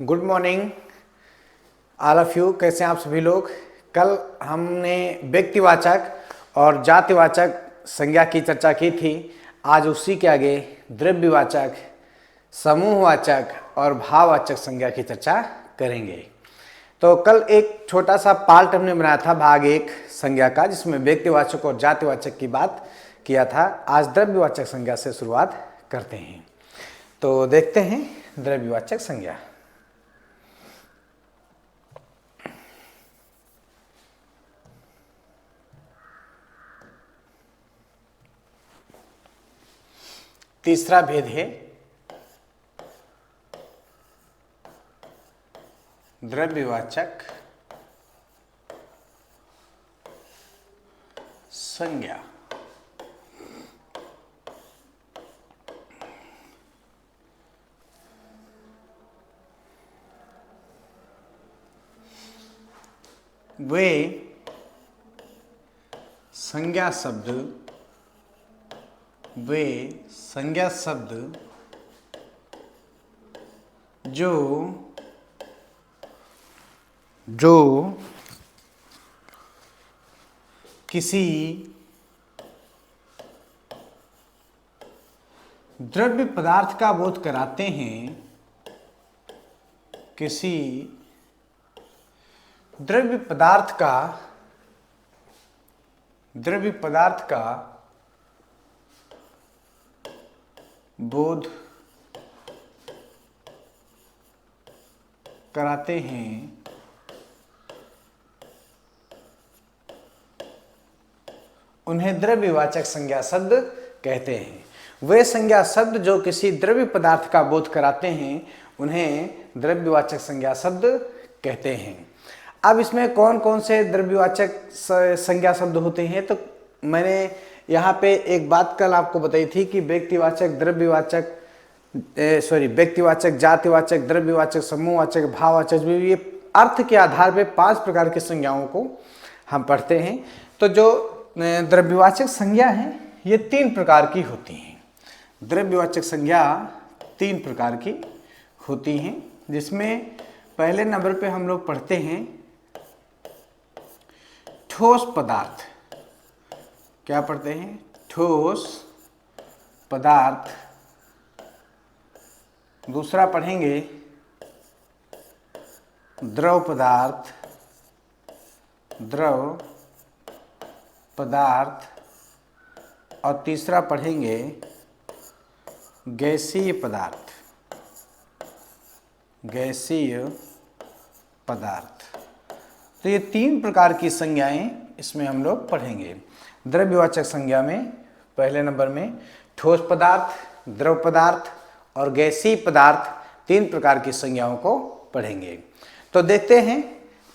Good morning all of you. कैसे हैं आप सभी लोग। कल हमने व्यक्तिवाचक और जातिवाचक संज्ञा की चर्चा की थी। आज उसी के आगे द्रव्यवाचक, समूहवाचक और भाववाचक संज्ञा की चर्चा करेंगे। तो कल एक छोटा सा पार्ट हमने बनाया था भाग 1 संज्ञा का, जिसमें व्यक्तिवाचक और जातिवाचक की बात किया था। आज द्रव्यवाचक संज्ञा से शुरुआत करते हैं। तो देखते हैं द्रव्यवाचक संज्ञा। तीसरा भेद है द्रव्यवाचक संज्ञा। वे संज्ञा शब्द जो किसी द्रव्य पदार्थ का बोध कराते हैं, किसी द्रव्य पदार्थ का बोध कराते हैं, उन्हें द्रव्यवाचक संज्ञा शब्द कहते हैं। वे संज्ञा शब्द जो किसी द्रव्य पदार्थ का बोध कराते हैं, उन्हें द्रव्यवाचक संज्ञा शब्द कहते हैं। अब इसमें कौन कौन से द्रव्यवाचक संज्ञा शब्द होते हैं, तो मैंने यहाँ पे एक बात कल आपको बताई थी कि व्यक्तिवाचक, जातिवाचक, द्रव्यवाचक, समूहवाचक, भाववाचक, ये अर्थ के आधार पे 5 प्रकार की संज्ञाओं को हम पढ़ते हैं। तो जो द्रव्यवाचक संज्ञा है ये 3 प्रकार की होती हैं। द्रव्यवाचक संज्ञा 3 प्रकार की होती हैं, जिसमें पहले नंबर पे हम लोग पढ़ते हैं ठोस पदार्थ। क्या पढ़ते हैं? ठोस पदार्थ। दूसरा पढ़ेंगे द्रव पदार्थ। और तीसरा पढ़ेंगे गैसीय पदार्थ। तो ये 3 प्रकार की संज्ञाएं इसमें हम लोग पढ़ेंगे। द्रव्यवाचक संज्ञा में पहले नंबर में ठोस पदार्थ, द्रव पदार्थ और गैसीय पदार्थ 3 प्रकार की संज्ञाओं को पढ़ेंगे। तो देखते हैं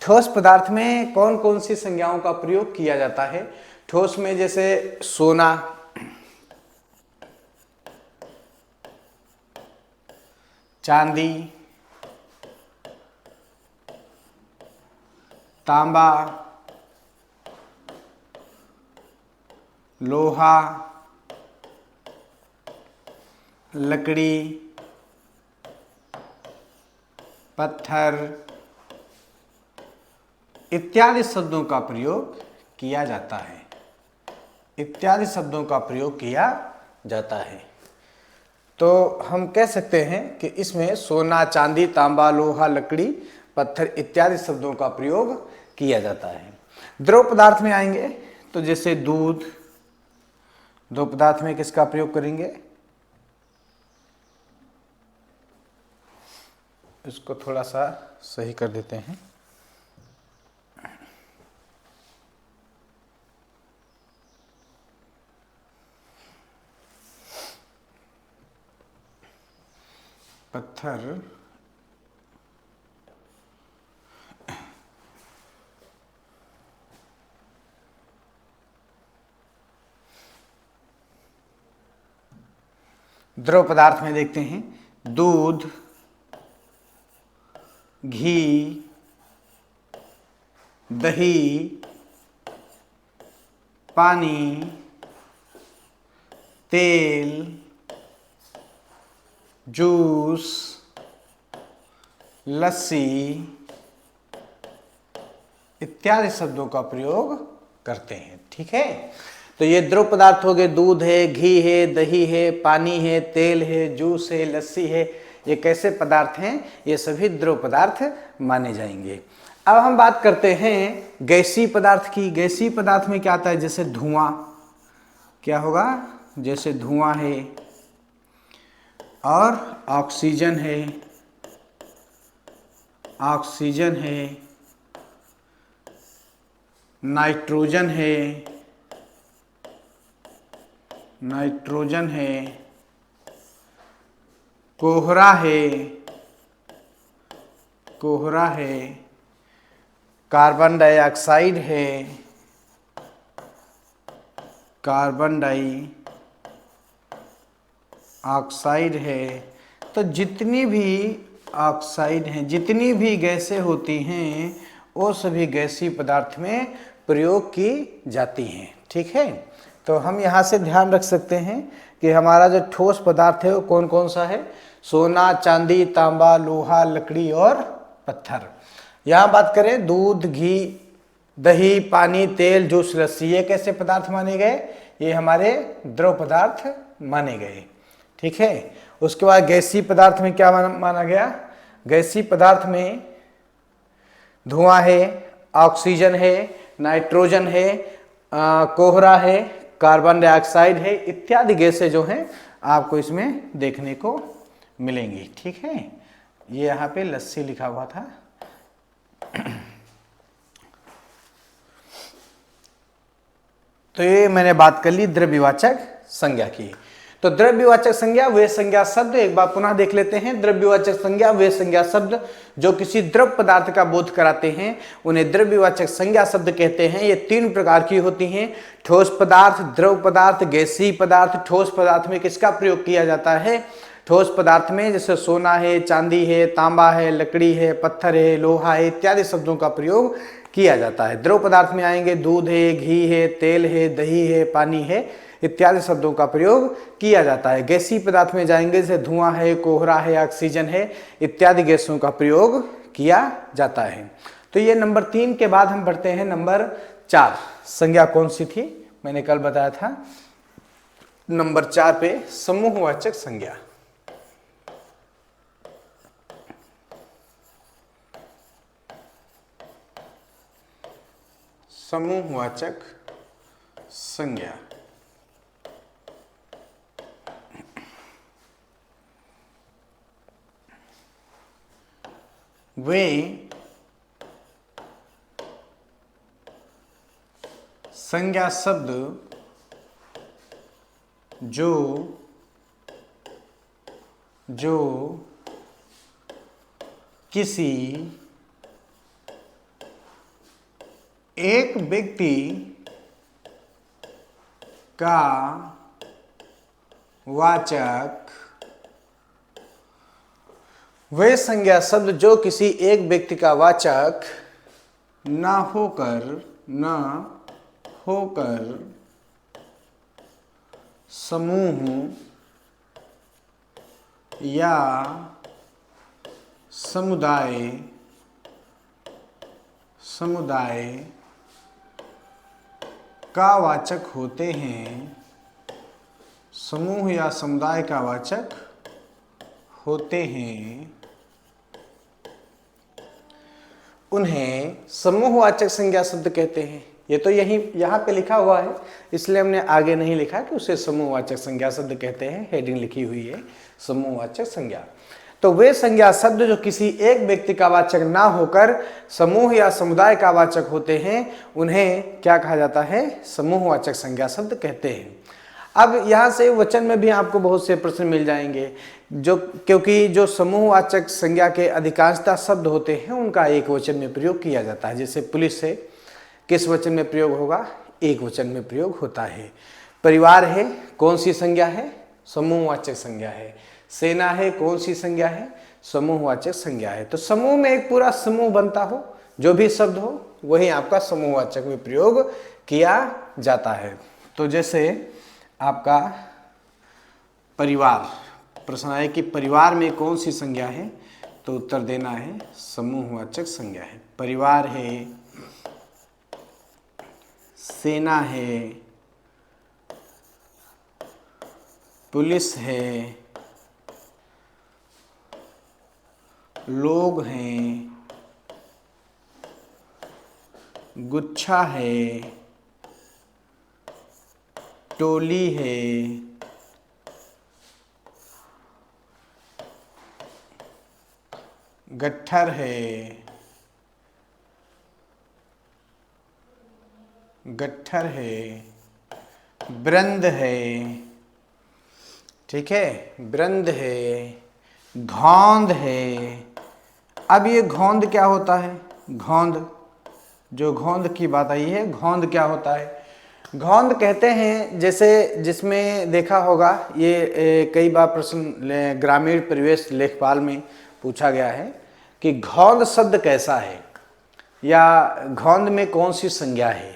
ठोस पदार्थ में कौन कौन सी संज्ञाओं का प्रयोग किया जाता है। ठोस में जैसे सोना, चांदी, तांबा, लोहा, लकड़ी, पत्थर इत्यादि शब्दों का प्रयोग किया जाता है। तो हम कह सकते हैं कि इसमें सोना, चांदी, तांबा, लोहा, लकड़ी, पत्थर इत्यादि शब्दों का प्रयोग किया जाता है। द्रव पदार्थ में आएंगे तो जैसे दूध, द्रव पदार्थ में किसका प्रयोग करेंगे? इसको थोड़ा सा सही कर देते हैं। पत्थर द्रव पदार्थ में देखते हैं दूध, घी, दही, पानी, तेल, जूस, लस्सी इत्यादि शब्दों का प्रयोग करते हैं। ठीक है, तो ये द्रव पदार्थ हो गए, दूध है, घी है, दही है, पानी है, तेल है, जूस है, लस्सी है। ये कैसे पदार्थ हैं? ये सभी द्रव पदार्थ माने जाएंगे। अब हम बात करते हैं गैसीय पदार्थ की। गैसीय पदार्थ में क्या आता है? जैसे धुआं, क्या होगा? जैसे धुआं है, और ऑक्सीजन है, ऑक्सीजन है, नाइट्रोजन है, नाइट्रोजन है, कोहरा है, कोहरा है, कार्बन डाइऑक्साइड है, कार्बन डाइऑक्साइड है। तो जितनी भी ऑक्साइड हैं, जितनी भी गैसें होती हैं, वो सभी गैसीय पदार्थ में प्रयोग की जाती हैं। ठीक है, तो हम यहाँ से ध्यान रख सकते हैं कि हमारा जो ठोस पदार्थ है वो कौन कौन सा है? सोना, चांदी, तांबा, लोहा, लकड़ी और पत्थर। यहाँ बात करें दूध, घी, दही, पानी, तेल, जूस, लस्सी, ये कैसे पदार्थ माने गए? ये हमारे द्रव पदार्थ माने गए। ठीक है, उसके बाद गैसीय पदार्थ में क्या माना गया? गैसीय पदार्थ में धुआं है, ऑक्सीजन है, नाइट्रोजन है, कोहरा है, कार्बन डाइऑक्साइड है, इत्यादि गैसें जो हैं आपको इसमें देखने को मिलेंगी। ठीक है, ये यहाँ पे लस्सी लिखा हुआ था। तो ये मैंने बात कर ली द्रव्यवाचक संज्ञा की। तो द्रव्यवाचक संज्ञा वे संज्ञा शब्द, एक बार पुनः देख लेते हैं। द्रव्यवाचक संज्ञा वे संज्ञा शब्द जो किसी द्रव पदार्थ का बोध कराते हैं, उन्हें द्रव्यवाचक संज्ञा शब्द कहते हैं। ये तीन प्रकार की होती हैं: ठोस पदार्थ, द्रव पदार्थ, गैसीय पदार्थ। ठोस पदार्थ में किसका प्रयोग किया जाता है? ठोस पदार्थ में जैसे सोना है, चांदी है, तांबा है, लकड़ी है, पत्थर है, लोहा है, इत्यादि शब्दों का प्रयोग किया जाता है। द्रव पदार्थ में आएंगे दूध है, घी है, तेल है, दही है, पानी है, इत्यादि शब्दों का प्रयोग किया जाता है। गैसीय पदार्थ में जाएंगे जैसे धुआं है, कोहरा है, ऑक्सीजन है, इत्यादि गैसों का प्रयोग किया जाता है। तो ये नंबर 3 के बाद हम बढ़ते हैं नंबर 4। संज्ञा कौन सी थी? मैंने कल बताया था नंबर 4 पे समूहवाचक संज्ञा। समूहवाचक संज्ञा वे संज्ञा शब्द जो किसी एक व्यक्ति का वाचक, वे संज्ञा शब्द जो किसी एक व्यक्ति का वाचक न होकर समूह या समुदाय का वाचक होते हैं, समूह या समुदाय का वाचक होते हैं, उन्हें समूहवाचक संज्ञा शब्द कहते हैं। ये तो यहाँ पे लिखा हुआ है, इसलिए हमने आगे नहीं लिखा कि उसे समूहवाचक संज्ञा शब्द कहते हैं। हेडिंग लिखी हुई है समूहवाचक संज्ञा। तो वे संज्ञा शब्द जो किसी एक व्यक्ति का वाचक ना होकर समूह या समुदाय का वाचक होते हैं, उन्हें क्या कहा जाता है? समूहवाचक संज्ञा शब्द कहते हैं। अब यहाँ से वचन में भी आपको बहुत से प्रश्न मिल जाएंगे, क्योंकि जो समूहवाचक संज्ञा के अधिकांशतः शब्द होते हैं उनका एक वचन में प्रयोग किया जाता है। जैसे पुलिस है, किस वचन में प्रयोग होगा? एक वचन में प्रयोग होता है। परिवार है, कौन सी संज्ञा है? समूहवाचक संज्ञा है। सेना है, कौन सी संज्ञा है? समूहवाचक संज्ञा है। तो समूह में एक पूरा समूह बनता हो, जो भी शब्द हो वही आपका समूहवाचक में प्रयोग किया जाता है। तो जैसे आपका परिवार, प्रश्न आए कि परिवार में कौन सी संज्ञा है? तो उत्तर देना है समूहवाचक संज्ञा है। परिवार है, सेना है, पुलिस है, लोग हैं, गुच्छा है, टोली है, गट्ठर है, वृंद है, ठीक है, वृंद है, घौंद है। अब ये घौंद क्या होता है? घौंद, जो घौंद की बात आई है, घौंद क्या होता है? घौंद कहते हैं, जैसे जिसमें देखा होगा ये कई बार प्रश्न ग्रामीण परिवेश लेखपाल में पूछा गया है कि घौंद शब्द कैसा है या घौंद में कौन सी संज्ञा है।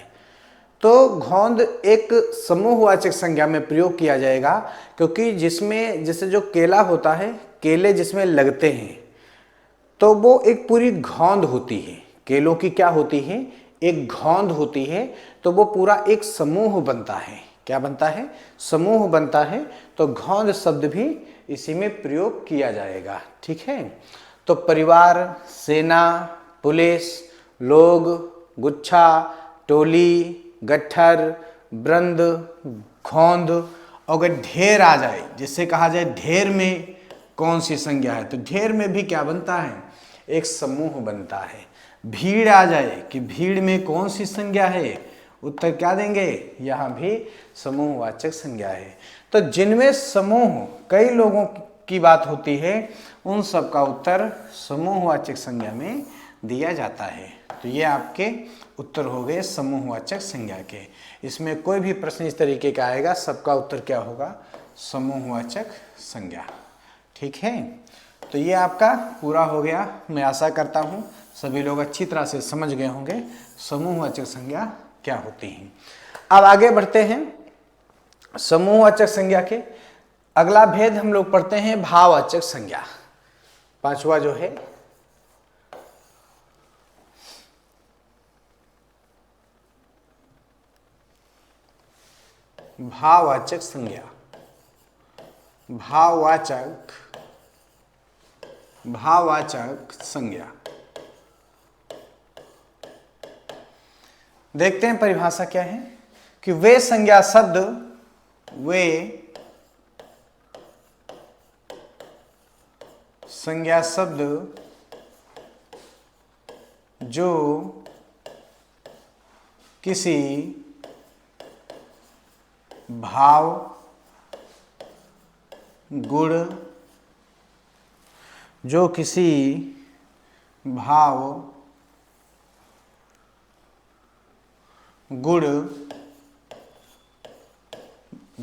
तो घौंद एक समूहवाचक संज्ञा में प्रयोग किया जाएगा, क्योंकि जिसमें जैसे जो केला होता है, केले जिसमें लगते हैं तो वो एक पूरी घौंद होती है। केलों की क्या होती है? एक घौंद होती है। तो वो पूरा एक समूह बनता है। क्या बनता है? समूह बनता है। तो घौंद शब्द भी इसी में प्रयोग किया जाएगा। ठीक है। तो परिवार, सेना, पुलिस, लोग, गुच्छा, टोली, गट्ठर, वृंद, घौंद। अगर ढेर आ जाए, जिससे कहा जाए ढेर में कौन सी संज्ञा है, तो ढेर में भी क्या बनता है? एक समूह बनता है। भीड़ आ जाए कि भीड़ में कौन सी संज्ञा है, उत्तर क्या देंगे? यहाँ भी समूहवाचक संज्ञा है। तो जिनमें समूह कई लोगों की बात होती है, उन सब का उत्तर समूहवाचक संज्ञा में दिया जाता है। तो ये आपके उत्तर हो गए समूहवाचक संज्ञा के। इसमें कोई भी प्रश्न इस तरीके का आएगा, सबका उत्तर क्या होगा? समूहवाचक संज्ञा। ठीक है। तो ये आपका पूरा हो गया। मैं आशा करता हूँ सभी लोग अच्छी तरह से समझ गए होंगे समूहवाचक संज्ञा क्या होती हैं। अब आगे बढ़ते हैं समूहवाचक संज्ञा के। अगला भेद हम लोग पढ़ते हैं भाववाचक संज्ञा। पांचवा जो है भाववाचक संज्ञा। भाववाचक संज्ञा देखते हैं परिभाषा क्या है कि वे संज्ञा शब्द जो किसी भाव, गुण,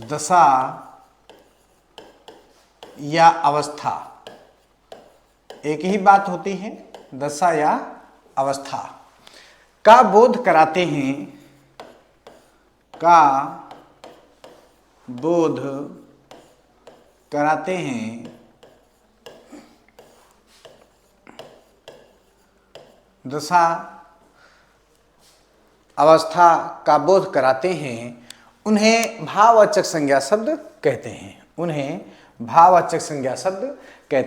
दशा या अवस्था, एक ही बात होती है, दशा या अवस्था का बोध कराते हैं, दशा अवस्था का बोध कराते हैं, उन्हें भाववाचक संज्ञा शब्द कहते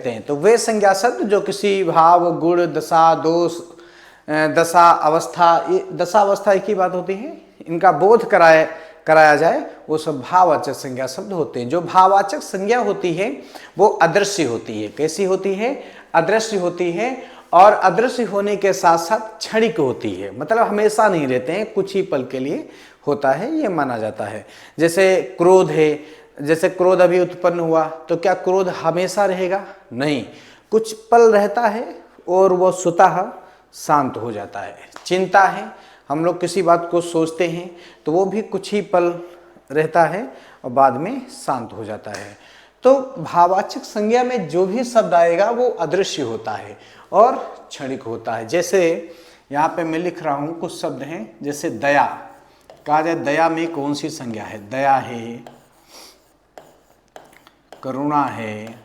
हैं। तो वे संज्ञा शब्द जो किसी भाव, गुण, दशा, दोष, दशा अवस्था एक ही बात होती है, इनका बोध कराया जाए, वो सब भाववाचक संज्ञा शब्द होते हैं। जो भाववाचक संज्ञा होती है वो अदृश्य होती है। कैसी होती है? अदृश्य होती है। और अदृश्य होने के साथ साथ क्षणिक होती है, मतलब हमेशा नहीं रहते हैं, कुछ ही पल के लिए होता है, ये माना जाता है। जैसे क्रोध है, जैसे क्रोध अभी उत्पन्न हुआ तो क्या क्रोध हमेशा रहेगा? नहीं, कुछ पल रहता है और वो स्वतः शांत हो जाता है। चिंता है, हम लोग किसी बात को सोचते हैं तो वो भी कुछ ही पल रहता है और बाद में शांत हो जाता है। तो भाववाचक संज्ञा में जो भी शब्द आएगा वो अदृश्य होता है और क्षणिक होता है। जैसे यहाँ पे मैं लिख रहा हूँ कुछ शब्द हैं, जैसे दया। कहा जाए दया में कौन सी संज्ञा है? दया है, करुणा है,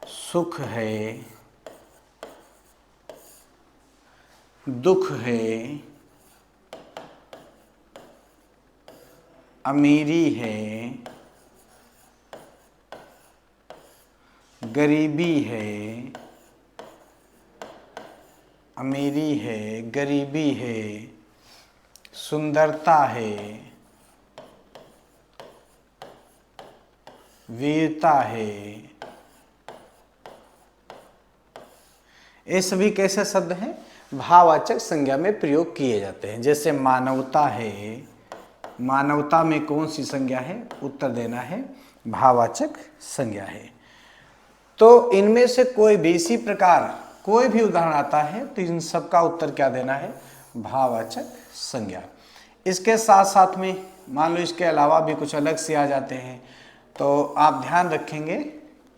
सुख है, दुख है, अमीरी है, गरीबी है, अमीरी है, गरीबी है, सुंदरता है, वीरता है। ये सभी कैसे शब्द हैं? भाववाचक संज्ञा में प्रयोग किए जाते हैं। जैसे मानवता है, मानवता में कौन सी संज्ञा है? उत्तर देना है भाववाचक संज्ञा है। तो इनमें से कोई भी इसी प्रकार कोई भी उदाहरण आता है तो इन सब का उत्तर क्या देना है? भाववाचक संज्ञा। इसके साथ साथ में मान लो इसके अलावा भी कुछ अलग से आ जाते हैं तो आप ध्यान रखेंगे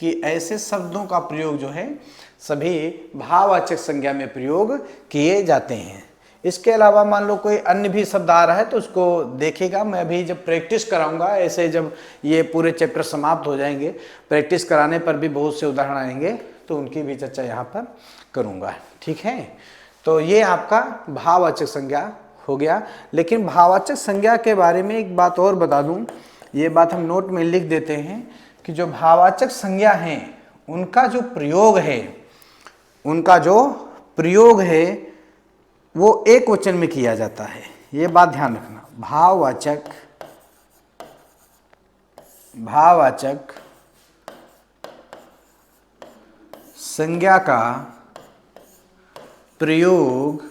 कि ऐसे शब्दों का प्रयोग जो है सभी भाववाचक संज्ञा में प्रयोग किए जाते हैं। इसके अलावा मान लो कोई अन्य भी शब्द आ रहा है तो उसको देखिएगा। मैं अभी जब प्रैक्टिस कराऊंगा, ऐसे जब ये पूरे चैप्टर समाप्त हो जाएंगे, प्रैक्टिस कराने पर भी बहुत से उदाहरण आएंगे तो उनकी भी चर्चा यहाँ पर करूँगा। ठीक है, तो ये आपका भाववाचक संज्ञा हो गया। लेकिन भाववाचक संज्ञा के बारे में एक बात और बता दूँ, ये बात हम नोट में लिख देते हैं कि जो भाववाचक संज्ञा हैं उनका जो प्रयोग है वो एक वचन में किया जाता है। ये बात ध्यान रखना। भाववाचक संज्ञा का प्रयोग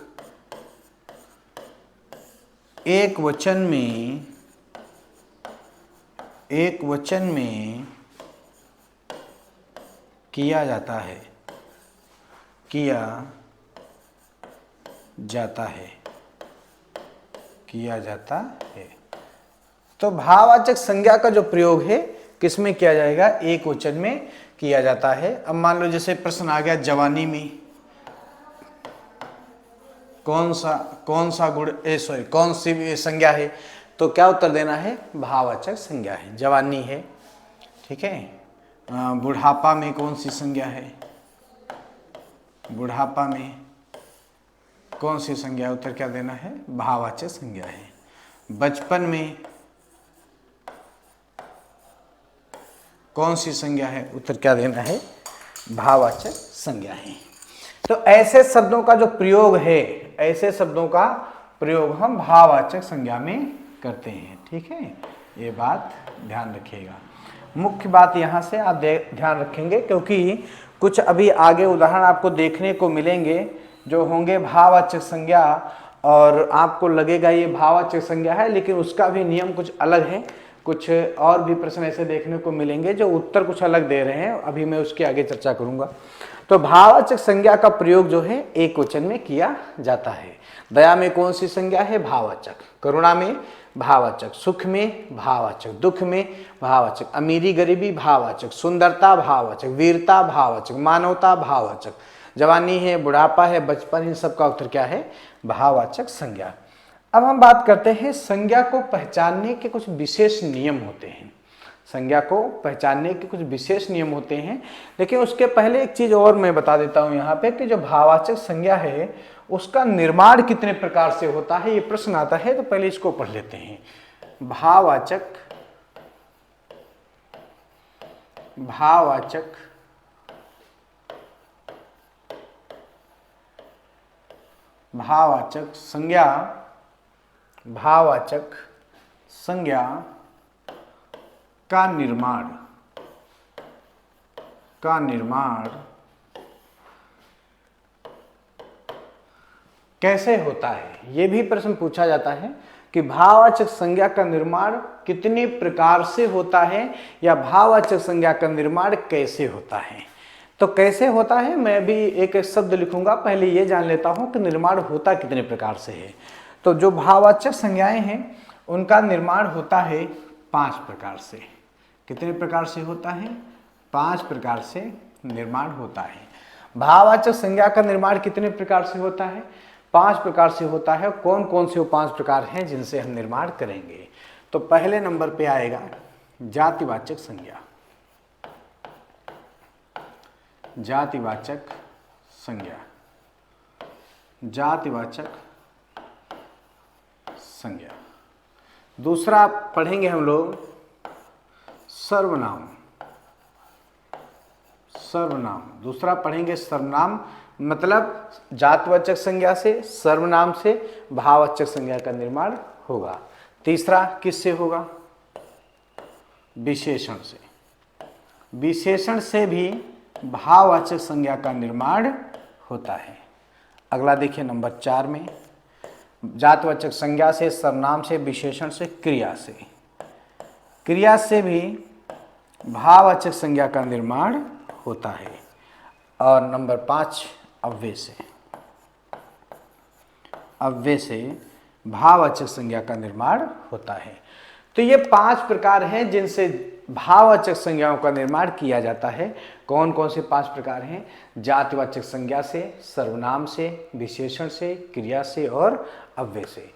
एक वचन में किया जाता है। तो भाववाचक संज्ञा का जो प्रयोग है किस में किया जाएगा? एक वचन में किया जाता है। अब मान लो जैसे प्रश्न आ गया, जवानी में कौन सी संज्ञा है? तो क्या उत्तर देना है? भाववाचक संज्ञा है, जवानी है। ठीक है। बुढ़ापा में कौन सी संज्ञा है? बुढ़ापा में कौन सी संज्ञा है? उत्तर क्या देना है? भाववाचक संज्ञा है। बचपन में कौन सी संज्ञा है? उत्तर क्या देना है? भाववाचक संज्ञा है। तो ऐसे शब्दों का जो प्रयोग है, ऐसे शब्दों का प्रयोग हम भाववाचक संज्ञा में करते हैं। ठीक है, ये बात ध्यान रखिएगा। मुख्य बात यहाँ से आप ध्यान रखेंगे क्योंकि कुछ अभी आगे उदाहरण आपको देखने को मिलेंगे जो होंगे भाववाचक संज्ञा, और आपको लगेगा ये भाववाचक संज्ञा है, लेकिन उसका भी नियम कुछ अलग है। कुछ और भी प्रश्न ऐसे देखने को मिलेंगे जो उत्तर कुछ अलग दे रहे हैं, अभी मैं उसके आगे चर्चा करूंगा। तो भाववाचक संज्ञा का प्रयोग जो है एक वचन में किया जाता है। दया में कौन सी संज्ञा है? भाववाचक। करुणा में भाववाचक। सुख में भाववाचक। दुख में भाववाचक। अमीरी गरीबी भाववाचक। सुंदरता भाववाचक। वीरता भाववाचक। मानवता भाववाचक। जवानी है, बुढ़ापा है, बचपन, इन सब का उत्तर क्या है? भाववाचक संज्ञा। अब हम बात करते हैं संज्ञा को पहचानने के कुछ विशेष नियम होते हैं। संज्ञा को पहचानने के कुछ विशेष नियम होते हैं, लेकिन उसके पहले एक चीज और मैं बता देता हूं यहाँ पे कि जो भाववाचक संज्ञा है उसका निर्माण कितने प्रकार से होता है। ये प्रश्न आता है तो पहले इसको पढ़ लेते हैं। भाववाचक संज्ञा का निर्माण कैसे होता है? ये भी प्रश्न पूछा जाता है कि भाववाचक संज्ञा का निर्माण कितने प्रकार से होता है या भाववाचक संज्ञा का निर्माण कैसे होता है। तो कैसे होता है मैं भी एक एक शब्द लिखूंगा, पहले ये जान लेता हूं कि निर्माण होता कितने प्रकार से है। तो जो भाववाचक संज्ञाएं हैं उनका निर्माण होता है 5 प्रकार से। कितने प्रकार से होता है? 5 प्रकार से निर्माण होता है। भाववाचक संज्ञा का निर्माण कितने प्रकार से होता है? 5 प्रकार से होता है। कौन कौन से वो 5 प्रकार हैं जिनसे हम निर्माण करेंगे? तो पहले नंबर पे आएगा जातिवाचक संज्ञा। जातिवाचक संज्ञा जातिवाचक संज्ञा। दूसरा पढ़ेंगे हम लोग सर्वनाम। सर्वनाम, दूसरा पढ़ेंगे सर्वनाम, मतलब जातिवाचक संज्ञा से, सर्वनाम से भाववाचक संज्ञा का निर्माण होगा। तीसरा किससे होगा? विशेषण से। विशेषण से भी भाववाचक संज्ञा का निर्माण होता है। अगला देखिए नंबर 4 में, जातिवाचक संज्ञा से, सर्वनाम से, विशेषण से, क्रिया से। क्रिया से भी भाववाचक संज्ञा का निर्माण होता है। और नंबर 5 अव्यय से। अव्यय से भाववाचक संज्ञा का निर्माण होता है। तो ये 5 प्रकार हैं जिनसे भाववाचक संज्ञाओं का निर्माण किया जाता है। कौन कौन से 5 प्रकार हैं? जातिवाचक संज्ञा से, सर्वनाम से, विशेषण से, क्रिया से और अव्यय से।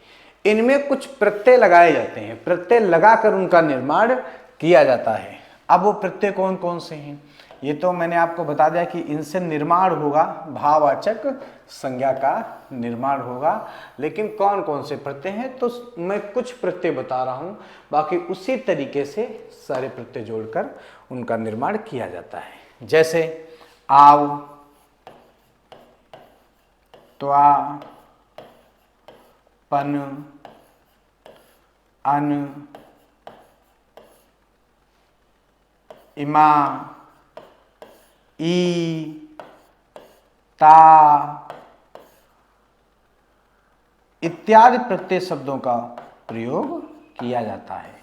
इनमें कुछ प्रत्यय लगाए जाते हैं, प्रत्यय लगाकर उनका निर्माण किया जाता है। अब वो प्रत्यय कौन कौन से हैं ये तो मैंने आपको बता दिया कि इनसे निर्माण होगा, भाववाचक संज्ञा का निर्माण होगा। लेकिन कौन कौन से प्रत्यय हैं तो मैं कुछ प्रत्यय बता रहा हूं, बाकी उसी तरीके से सारे प्रत्यय जोड़कर उनका निर्माण किया जाता है। जैसे आव, त्वा, पन, अन, इमा, ई, ता इत्यादि प्रत्यय शब्दों का प्रयोग किया जाता है।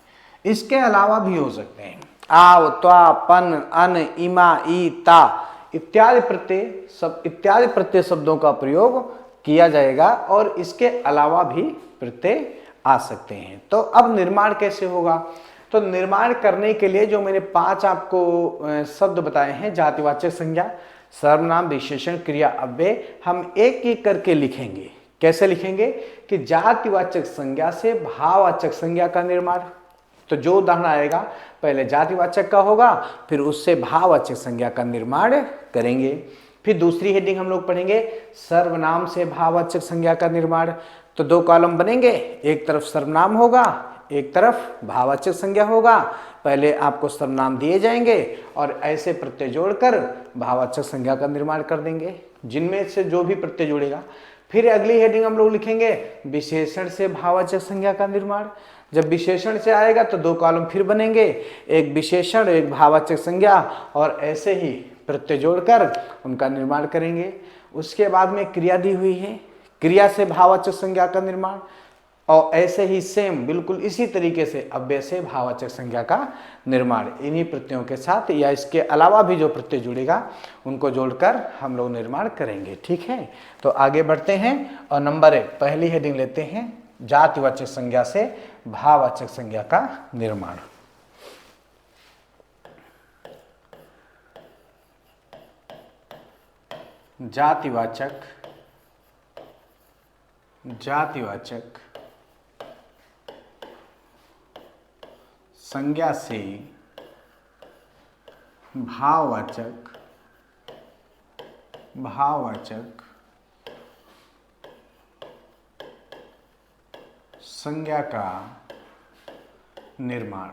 इसके अलावा भी हो सकते हैं आव, त्वा, पन, अन, इमा, ई, ता इत्यादि प्रत्यय शब्दों का प्रयोग किया जाएगा और इसके अलावा भी प्रत्यय आ सकते हैं। तो अब निर्माण कैसे होगा? तो निर्माण करने के लिए जो मैंने 5 आपको शब्द बताए हैं, जातिवाचक संज्ञा, सर्वनाम, विशेषण, क्रिया, अव्यय, हम एक एक करके लिखेंगे। कैसे लिखेंगे? कि जातिवाचक संज्ञा से भाववाचक संज्ञा का निर्माण। तो जो उदाहरण आएगा पहले जातिवाचक का होगा, फिर उससे भाववाचक संज्ञा का निर्माण करेंगे। फिर दूसरी हेडिंग हम लोग पढ़ेंगे सर्वनाम से भाववाचक संज्ञा का निर्माण। तो 2 कॉलम बनेंगे, एक तरफ सर्वनाम होगा, एक तरफ भाववाचक संज्ञा होगा। पहले आपको सर्वनाम दिए जाएंगे और ऐसे प्रत्यय जोड़कर भाववाचक संज्ञा का निर्माण कर देंगे, जिनमें से जो भी प्रत्यय जुड़ेगा। फिर अगली हेडिंग हम लोग लिखेंगे विशेषण से भाववाचक संज्ञा का निर्माण। जब विशेषण से आएगा तो 2 कॉलम फिर बनेंगे, एक विशेषण, एक भाववाचक संज्ञा, और ऐसे ही प्रत्यय जोड़कर उनका निर्माण करेंगे। उसके बाद में क्रिया दी हुई है, क्रिया से भाववाचक संज्ञा का निर्माण, और ऐसे ही सेम बिल्कुल इसी तरीके से अव्यय से भाववाचक संज्ञा का निर्माण। इन्हीं प्रत्ययों के साथ या इसके अलावा भी जो प्रत्यय जुड़ेगा उनको जोड़कर हम लोग निर्माण करेंगे। ठीक है, तो आगे बढ़ते हैं और नंबर 1 पहली हेडिंग लेते हैं, जातिवाचक संज्ञा से भाववाचक संज्ञा का निर्माण। जातिवाचक संज्ञा से भाववाचक संज्ञा का निर्माण।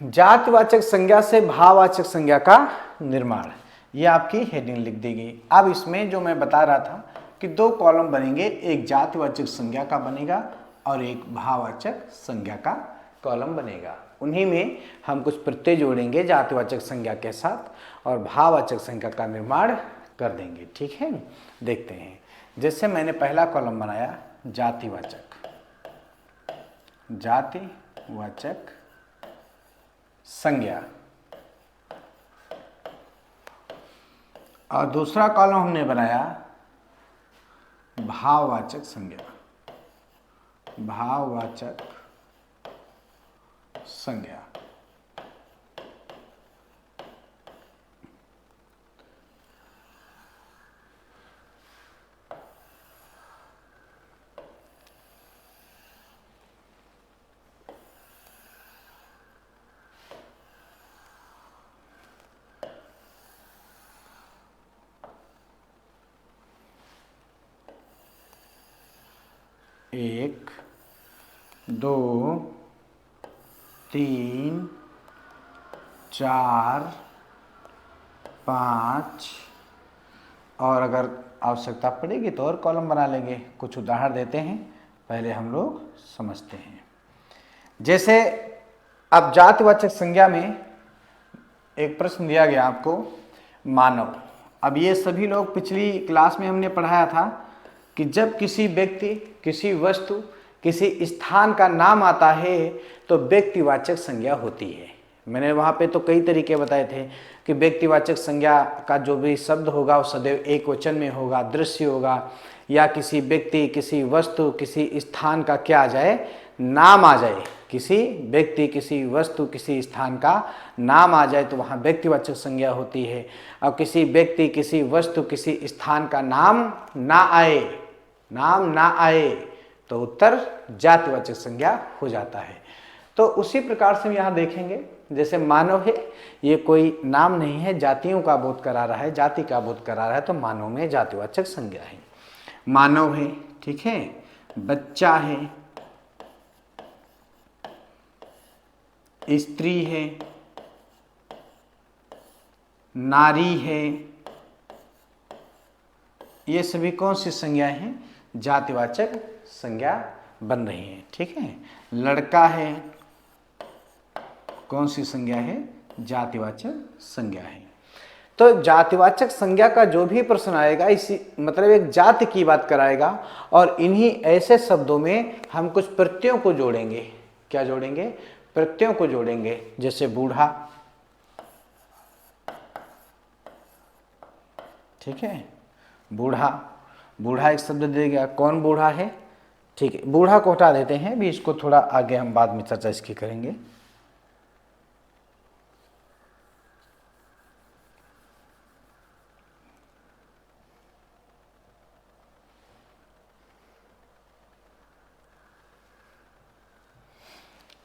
जातिवाचक संज्ञा से भाववाचक संज्ञा का निर्माण, ये आपकी हेडिंग लिख दी गई। अब इसमें जो मैं बता रहा था कि 2 कॉलम बनेंगे, एक जातिवाचक संज्ञा का बनेगा और एक भाववाचक संज्ञा का कॉलम बनेगा। उन्हीं में हम कुछ प्रत्यय जोड़ेंगे जातिवाचक संज्ञा के साथ और भाववाचक संज्ञा का निर्माण कर देंगे। ठीक है, देखते हैं। जैसे मैंने पहला कॉलम बनाया जातिवाचक संज्ञा, और दूसरा कॉलम हमने बनाया भाववाचक संज्ञा। 1 2 3 4 5 और अगर आवश्यकता पड़ेगी तो और कॉलम बना लेंगे। कुछ उदाहरण देते हैं, पहले हम लोग समझते हैं। जैसे अब जातिवाचक संज्ञा में एक प्रश्न दिया गया आपको, मानव। अब ये सभी लोग पिछली क्लास में हमने पढ़ाया था कि जब किसी व्यक्ति, किसी वस्तु, किसी स्थान का नाम आता है तो व्यक्तिवाचक संज्ञा होती है। मैंने वहाँ पे तो कई तरीके बताए थे कि व्यक्तिवाचक संज्ञा का जो भी शब्द होगा वो सदैव एक वचन में होगा, दृश्य होगा, या किसी व्यक्ति, किसी वस्तु, किसी स्थान का क्या आ जाए, नाम आ जाए। किसी व्यक्ति, किसी वस्तु, किसी स्थान का नाम आ जाए तो वहाँ व्यक्तिवाचक संज्ञा होती है। अब किसी व्यक्ति, किसी वस्तु, किसी स्थान का नाम ना आए तो उत्तर जातिवाचक संज्ञा हो जाता है। तो उसी प्रकार से हम यहाँ देखेंगे, जैसे मानव है, ये कोई नाम नहीं है, जातियों का बोध करा रहा है, जाति का बोध करा रहा है, तो मानव में जातिवाचक संज्ञा है। मानव है, ठीक है, बच्चा है, स्त्री है, नारी है, ये सभी कौन सी संज्ञाएं हैं, जातिवाचक संज्ञा बन रही है। ठीक है, लड़का है, कौन सी संज्ञा है, जातिवाचक संज्ञा है। तो जातिवाचक संज्ञा का जो भी प्रश्न आएगा, इसी मतलब एक जाति की बात कराएगा और इन्हीं ऐसे शब्दों में हम कुछ प्रत्ययों को जोड़ेंगे। क्या जोड़ेंगे, प्रत्ययों को जोड़ेंगे। जैसे बूढ़ा, ठीक है, बूढ़ा एक शब्द दे गया, कौन बूढ़ा है, ठीक है, बूढ़ा को हटा देते हैं, भी इसको थोड़ा आगे हम बाद में चर्चा इसकी करेंगे।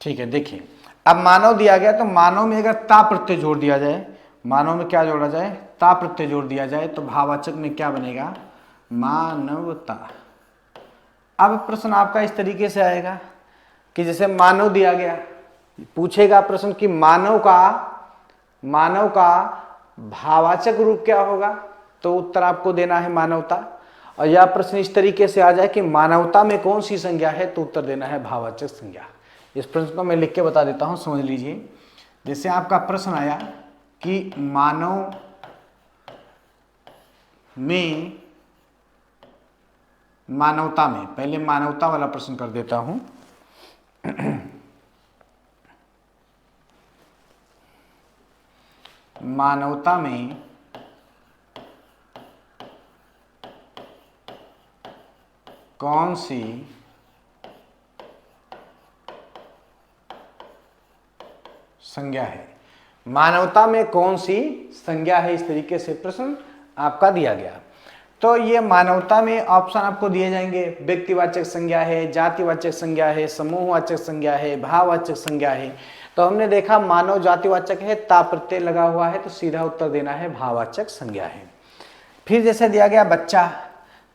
ठीक है, देखिए अब मानव दिया गया, तो मानव में अगर ता प्रत्यय जोड़ दिया जाए, मानव में क्या जोड़ा जाए, ता प्रत्यय जोड़ दिया जाए, तो भाववाचक में क्या बनेगा, मानवता। अब प्रश्न आपका इस तरीके से आएगा कि जैसे मानव दिया गया, पूछेगा प्रश्न कि मानव का भाववाचक रूप क्या होगा, तो उत्तर आपको देना है मानवता। और यह प्रश्न इस तरीके से आ जाए कि मानवता में कौन सी संज्ञा है, तो उत्तर देना है भाववाचक संज्ञा। इस प्रश्न को मैं लिख के बता देता हूं, समझ लीजिए। जैसे आपका प्रश्न आया कि मानव में, मानवता में, पहले मानवता वाला प्रश्न कर देता हूं। मानवता में कौन सी संज्ञा है, मानवता में कौन सी संज्ञा है, इस तरीके से प्रश्न आपका दिया गया। तो ये मानवता में ऑप्शन आपको दिए जाएंगे, व्यक्तिवाचक संज्ञा है, जातिवाचक संज्ञा है, समूहवाचक संज्ञा है, भाववाचक संज्ञा है। तो हमने देखा मानव जातिवाचक है, ता प्रत्यय लगा हुआ है, तो सीधा उत्तर देना है भाववाचक संज्ञा है। फिर जैसे दिया गया बच्चा,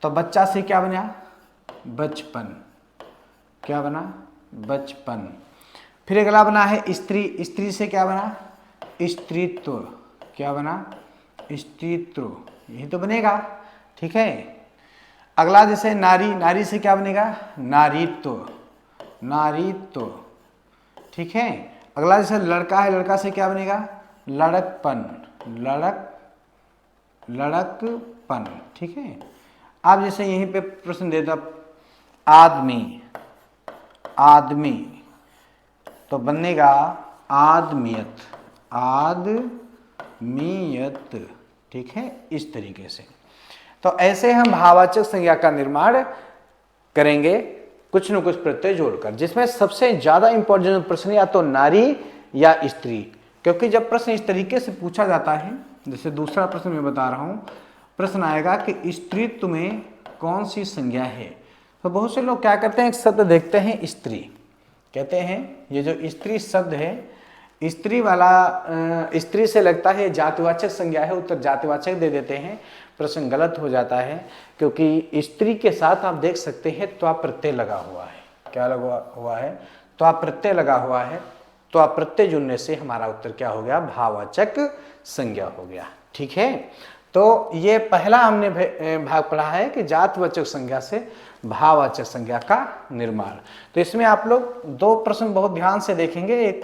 तो बच्चा से क्या बना, बचपन, क्या बना, बचपन। फिर अगला बना है स्त्री, स्त्री से क्या बना, स्त्रीत्व, क्या बना, स्त्रीत्व, यही तो बनेगा। ठीक है, अगला जैसे नारी, नारी से क्या बनेगा, नारीत्व, नारीत्व। ठीक है, अगला जैसे लड़का है, लड़का से क्या बनेगा, लड़कपन, लड़कपन। ठीक है, आप जैसे यहीं पे प्रश्न देता आदमी, आदमी, तो बनेगा आदमियत, आदमियत। ठीक है, इस तरीके से। तो ऐसे हम भाववाचक संज्ञा का निर्माण करेंगे, कुछ न कुछ प्रत्यय जोड़कर, जिसमें सबसे ज्यादा इंपॉर्टेंट प्रश्न या तो नारी या स्त्री, क्योंकि जब प्रश्न इस तरीके से पूछा जाता है, जैसे दूसरा प्रश्न मैं बता रहा हूं, प्रश्न आएगा कि स्त्रीत्व में कौन सी संज्ञा है, तो बहुत से लोग क्या करते हैं, एक शब्द देखते हैं स्त्री, कहते हैं ये जो स्त्री शब्द है, स्त्री वाला स्त्री से लगता है जातिवाचक संज्ञा है, उत्तर जातिवाचक दे देते हैं। प्रश्न गलत हो जाता है क्योंकि स्त्री के साथ आप देख सकते हैं त्वा प्रत्यय लगा हुआ है। क्या लगा हुआ है? त्वा प्रत्यय लगा हुआ है। त्वा प्रत्यय जुड़ने से हमारा उत्तर क्या हो गया? भाववाचक संज्ञा हो गया। ठीक है, तो ये पहला हमने भाग पढ़ा है कि जातिवाचक संज्ञा से भाववाचक संज्ञा का निर्माण। तो इसमें आप लोग दो प्रश्न बहुत ध्यान से देखेंगे। एक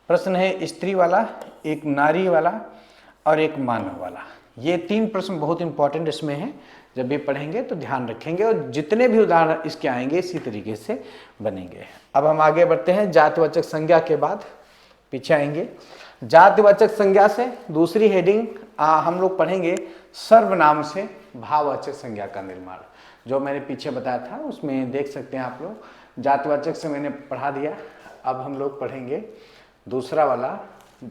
प्रश्न है स्त्री वाला, एक नारी वाला और एक मानव वाला। ये तीन प्रश्न बहुत इंपॉर्टेंट इसमें हैं। जब भी पढ़ेंगे तो ध्यान रखेंगे और जितने भी उदाहरण इसके आएंगे इसी तरीके से बनेंगे। अब हम आगे बढ़ते हैं। जातिवाचक संज्ञा के बाद पीछे आएंगे। जातिवाचक संज्ञा से दूसरी हेडिंग हम लोग पढ़ेंगे सर्वनाम से भाववाचक संज्ञा का निर्माण। जो मैंने पीछे बताया था उसमें देख सकते हैं आप लोग। जातिवाचक से मैंने पढ़ा दिया। अब हम लोग पढ़ेंगे दूसरा वाला,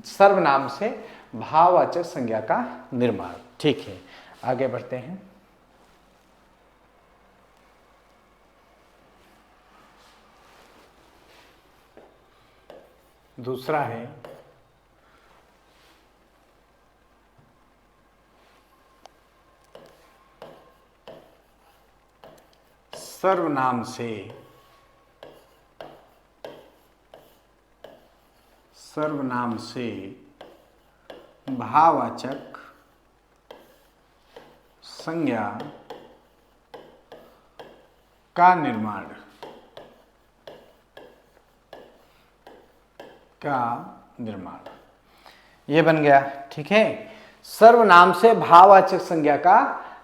सर्वनाम से भाववाचक संज्ञा का निर्माण। ठीक है, आगे बढ़ते हैं। दूसरा है सर्वनाम से भाववाचक संज्ञा का निर्माण ये बन गया। ठीक है, सर्वनाम से भाववाचक संज्ञा का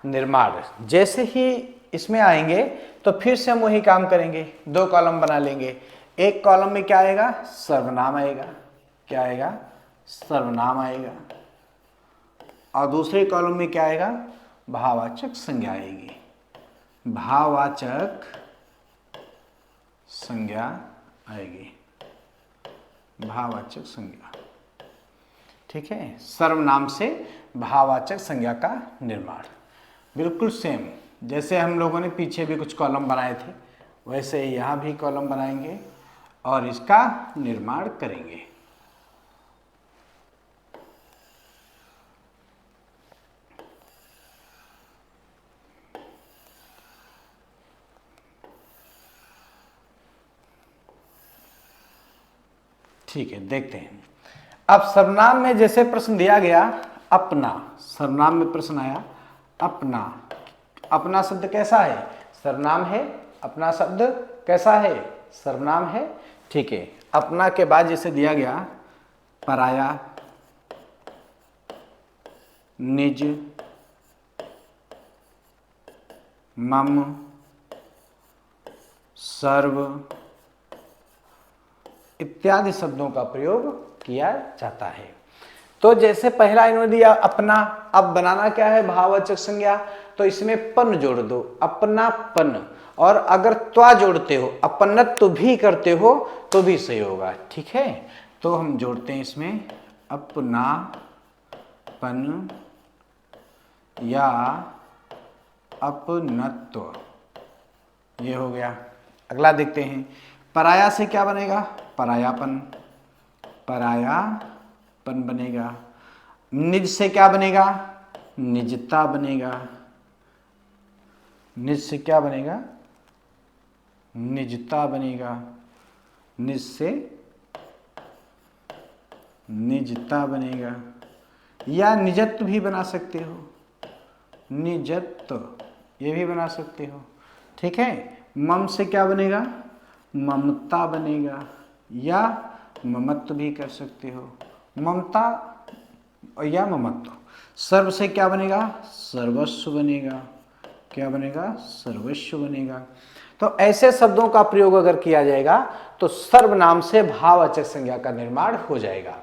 निर्माण। जैसे ही इसमें आएंगे तो फिर से हम वही काम करेंगे, दो कॉलम बना लेंगे। एक कॉलम में क्या आएगा? सर्वनाम आएगा। क्या आएगा? सर्वनाम आएगा। और दूसरे कॉलम में क्या आएगा? भाववाचक संज्ञा आएगी। भाववाचक संज्ञा आएगी। भाववाचक संज्ञा। ठीक है, सर्वनाम से भाववाचक संज्ञा का निर्माण। बिल्कुल सेम जैसे हम लोगों ने पीछे भी कुछ कॉलम बनाए थे वैसे ही यहाँ भी कॉलम बनाएंगे और इसका निर्माण करेंगे। ठीक है, देखते हैं। अब सर्वनाम में जैसे प्रश्न दिया गया अपना, सर्वनाम में प्रश्न आया अपना। अपना शब्द कैसा है? सर्वनाम है। अपना शब्द कैसा है? सर्वनाम है। ठीक है, अपना के बाद जैसे दिया गया पराया, निज, मम, सर्व इत्यादि शब्दों का प्रयोग किया जाता है। तो जैसे पहला इन्होंने दिया अपना, अब बनाना क्या है? भाववाचक संज्ञा। तो इसमें पन जोड़ दो, अपनापन। और अगर त्वा जोड़ते हो, अपनत्व भी करते हो तो भी सही होगा। ठीक है, तो हम जोड़ते हैं इसमें अपनापन या अपनत्व। ये हो गया। अगला देखते हैं। पराया से क्या बनेगा? परायापन। परायापन बनेगा। निज से क्या बनेगा? निजता बनेगा। निज से क्या बनेगा? निजता बनेगा। निज से निजता बनेगा। या निजत्व भी बना सकते हो, निजत्व ये भी बना सकते हो। ठीक है, मम से क्या बनेगा? ममता बनेगा। या ममत्व भी कर सकते हो, ममता या ममत्व। सर्व से क्या बनेगा? सर्वस्व बनेगा। क्या बनेगा? सर्वस्व बनेगा। तो ऐसे शब्दों का प्रयोग अगर किया जाएगा तो सर्वनाम से भाववाचक संज्ञा का निर्माण हो जाएगा।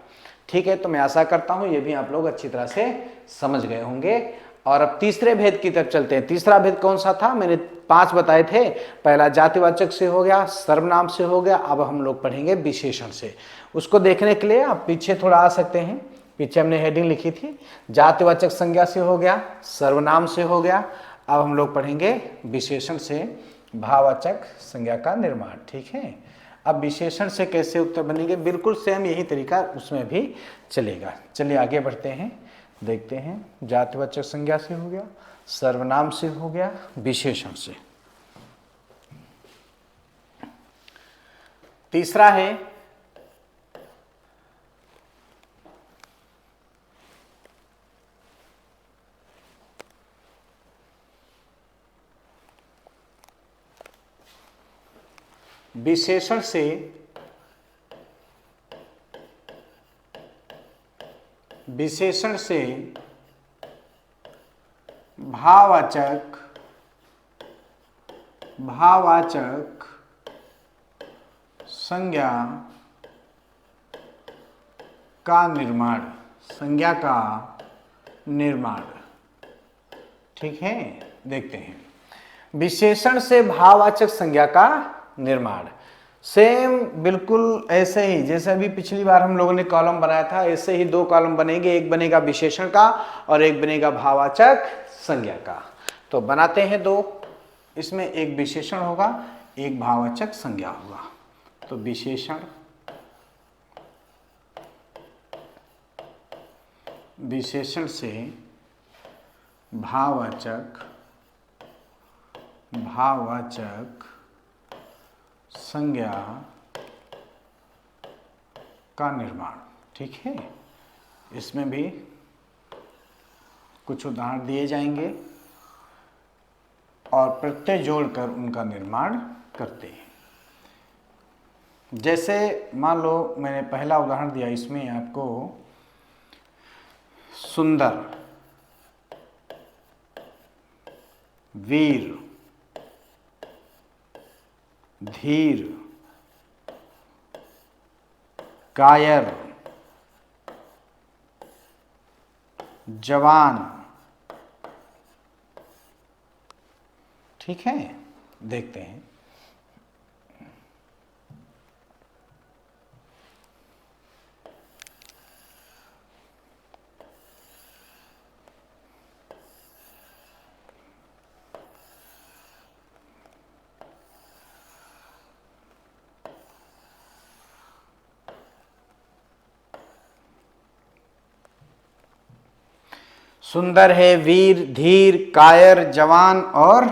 ठीक है, तो मैं आशा करता हूं ये भी आप लोग अच्छी तरह से समझ गए होंगे। और अब तीसरे भेद की तरफ चलते हैं। तीसरा भेद कौन सा था? मैंने 5 बताए थे। पहला जातिवाचक से हो गया, सर्वनाम से हो गया। अब हम लोग पढ़ेंगे विशेषण से। उसको देखने के लिए आप पीछे थोड़ा आ सकते हैं। पीछे हमने हेडिंग लिखी थी, जातिवाचक संज्ञा से हो गया, सर्वनाम से हो गया। अब हम लोग पढ़ेंगे विशेषण से भाववाचक संज्ञा का निर्माण। ठीक है, अब विशेषण से कैसे उत्तर बनेंगे, बिल्कुल सेम यही तरीका उसमें भी चलेगा। चलिए आगे बढ़ते हैं, देखते हैं। जातिवाचक संज्ञा से हो गया, सर्वनाम से हो गया, विशेषण से। तीसरा है विशेषण से भाववाचक संज्ञा का निर्माण, ठीक है। देखते हैं विशेषण से भाववाचक संज्ञा का निर्माण। सेम बिल्कुल ऐसे ही जैसे अभी पिछली बार हम लोगों ने कॉलम बनाया था, ऐसे ही दो कॉलम बनेंगे, एक बनेगा विशेषण का और एक बनेगा भाववाचक संज्ञा का। तो बनाते हैं दो, इसमें एक विशेषण होगा, एक भाववाचक संज्ञा होगा। तो विशेषण से भाववाचक संज्ञा का निर्माण, ठीक है। इसमें भी कुछ उदाहरण दिए जाएंगे और प्रत्यय जोड़कर उनका निर्माण करते हैं। जैसे मान लो मैंने पहला उदाहरण दिया, इसमें आपको सुंदर, वीर, धीर, कायर, जवान, ठीक है। देखते हैं सुंदर है, वीर, धीर, कायर, जवान, और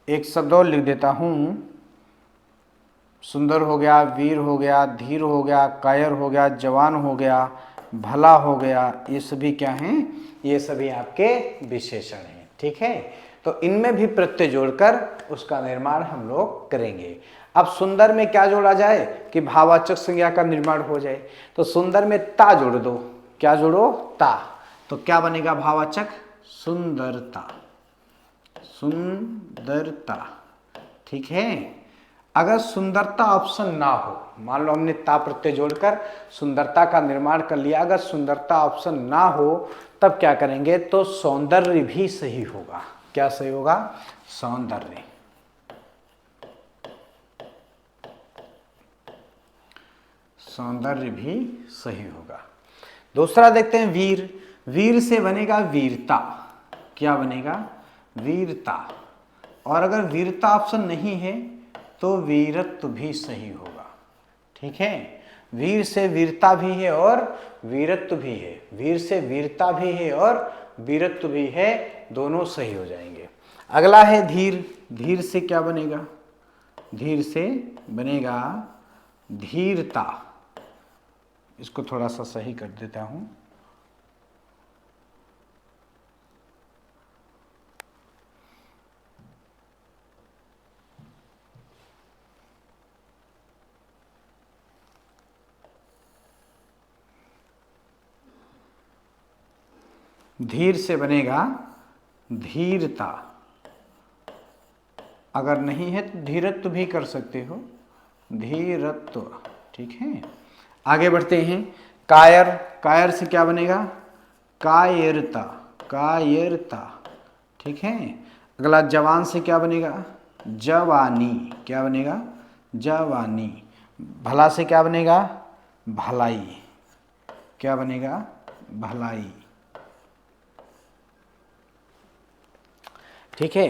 एक शब्द और लिख देता हूं। सुंदर हो गया, वीर हो गया, धीर हो गया, कायर हो गया, जवान हो गया, भला हो गया। ये सभी क्या हैं? ये सभी आपके विशेषण हैं, ठीक है। तो इनमें भी प्रत्यय जोड़कर उसका निर्माण हम लोग करेंगे। अब सुंदर में क्या जोड़ा जाए कि भाववाचक संज्ञा का निर्माण हो जाए, तो सुंदर में ता जोड़ दो। क्या जोड़ो? ता। तो क्या बनेगा भाववाचक? सुंदरता, सुंदरता, ठीक है। अगर सुंदरता ऑप्शन ना हो, मान लो हमने ता प्रत्यय जोड़कर सुंदरता का निर्माण कर लिया, अगर सुंदरता ऑप्शन ना हो तब क्या करेंगे? तो सौंदर्य भी सही होगा। क्या सही होगा? सौंदर्य। सौंदर्य भी सही होगा। दूसरा देखते हैं वीर। वीर से बनेगा वीरता। क्या बनेगा? वीरता। और अगर वीरता ऑप्शन नहीं है तो वीरत्व भी सही होगा, ठीक है। वीर से वीरता भी है और वीरत्व भी है, वीर से वीरता भी है और वीरत्व भी है, दोनों सही हो जाएंगे। अगला है धीर। धीर से क्या बनेगा? धीर से बनेगा धीरता। इसको थोड़ा सा सही कर देता हूं। धीर से बनेगा धीरता। अगर नहीं है तो धीरत्व भी कर सकते हो, धीरत्व, ठीक है। आगे बढ़ते हैं। कायर। कायर से क्या बनेगा? कायरता, कायरता, ठीक है। अगला जवान से क्या बनेगा? जवानी। क्या बनेगा? जवानी। भला से क्या बनेगा? भलाई। क्या बनेगा? भलाई, ठीक है।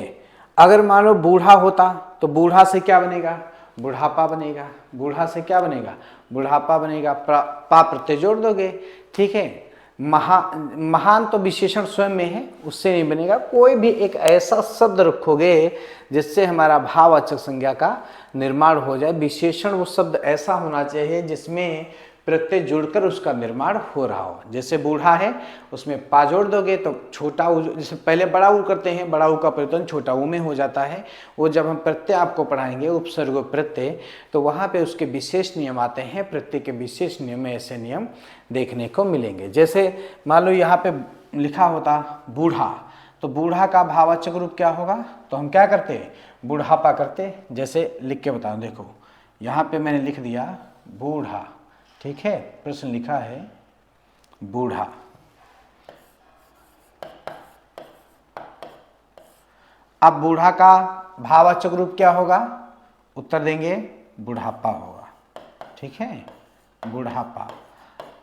अगर मान लो बूढ़ा होता तो बूढ़ा से क्या बनेगा? बुढ़ापा बनेगा। बूढ़ा से क्या बनेगा, बुढ़ापा बनेगा। पा प्रत्यय जोड़ दोगे, ठीक है। महान तो विशेषण स्वयं में है, उससे नहीं बनेगा। कोई भी एक ऐसा शब्द रखोगे जिससे हमारा भाववाचक संज्ञा का निर्माण हो जाए। विशेषण वो शब्द ऐसा होना चाहिए जिसमें प्रत्यय जुड़कर उसका निर्माण हो रहा हो। जैसे बूढ़ा है, उसमें पा जोड़ दोगे तो छोटा ऊ, जैसे पहले बड़ा ऊ करते हैं, बड़ा ऊ का परिवर्तन छोटा ऊ में हो जाता है। वो जब हम प्रत्यय आपको पढ़ाएंगे, उपसर्ग प्रत्यय, तो वहाँ पे उसके विशेष नियम आते हैं। प्रत्यय के विशेष नियम में ऐसे नियम देखने को मिलेंगे। जैसे मान लो यहाँ पे लिखा होता बूढ़ा, तो बूढ़ा का भाववाचक रूप क्या होगा, तो हम क्या करते, बूढ़ापा करते। जैसे लिख के बताऊँ, देखो यहाँ पे मैंने लिख दिया बूढ़ा, ठीक है। प्रश्न लिखा है बूढ़ा। अब बूढ़ा का भाववाचक रूप क्या होगा, उत्तर देंगे बुढ़ापा होगा, ठीक है, बुढ़ापा।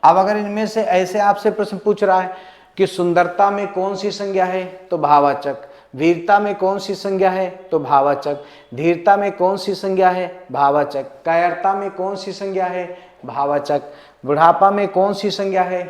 अब अगर इनमें से ऐसे आपसे प्रश्न पूछ रहा है कि सुंदरता में कौन सी संज्ञा है, तो भाववाचक। वीरता में कौन सी संज्ञा है, तो भाववाचक। धीरता में कौन सी संज्ञा है, भाववाचक। कायरता में कौन सी संज्ञा है, भाववाचक। बुढ़ापा में कौन सी संज्ञा है,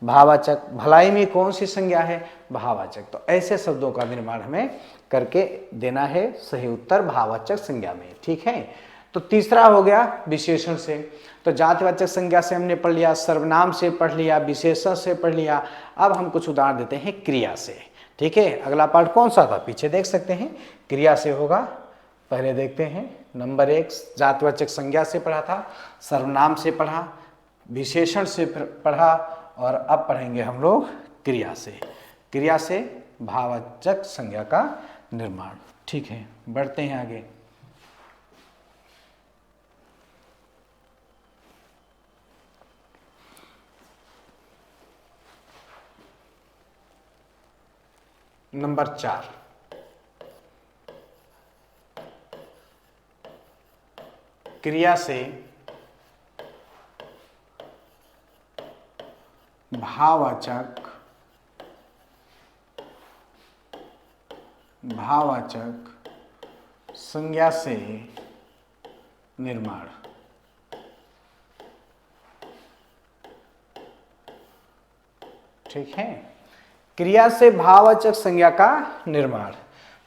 भाववाचक। भलाई में कौन सी संज्ञा है, भाववाचक। तो ऐसे शब्दों का निर्माण हमें करके देना है। सही उत्तर भाववाचक संज्ञा में, ठीक है। तो तीसरा हो गया विशेषण से। तो जातिवाचक संज्ञा से हमने पढ़ लिया, सर्वनाम से पढ़ लिया, विशेषण से पढ़ लिया। अब हम कुछ उदाहरण देते हैं क्रिया से, ठीक है। अगला पार्ट कौन सा था, पीछे देख सकते हैं, क्रिया से होगा। पहले देखते हैं नंबर 1 जातिवाचक संज्ञा से पढ़ा था, सर्वनाम से पढ़ा, विशेषण से पढ़ा, और अब पढ़ेंगे हम लोग क्रिया से। क्रिया से भाववाचक संज्ञा का निर्माण, ठीक है। बढ़ते हैं आगे। नंबर 4 क्रिया से भाववाचक संज्ञा से निर्माण। ठीक है, क्रिया से भाववाचक संज्ञा का निर्माण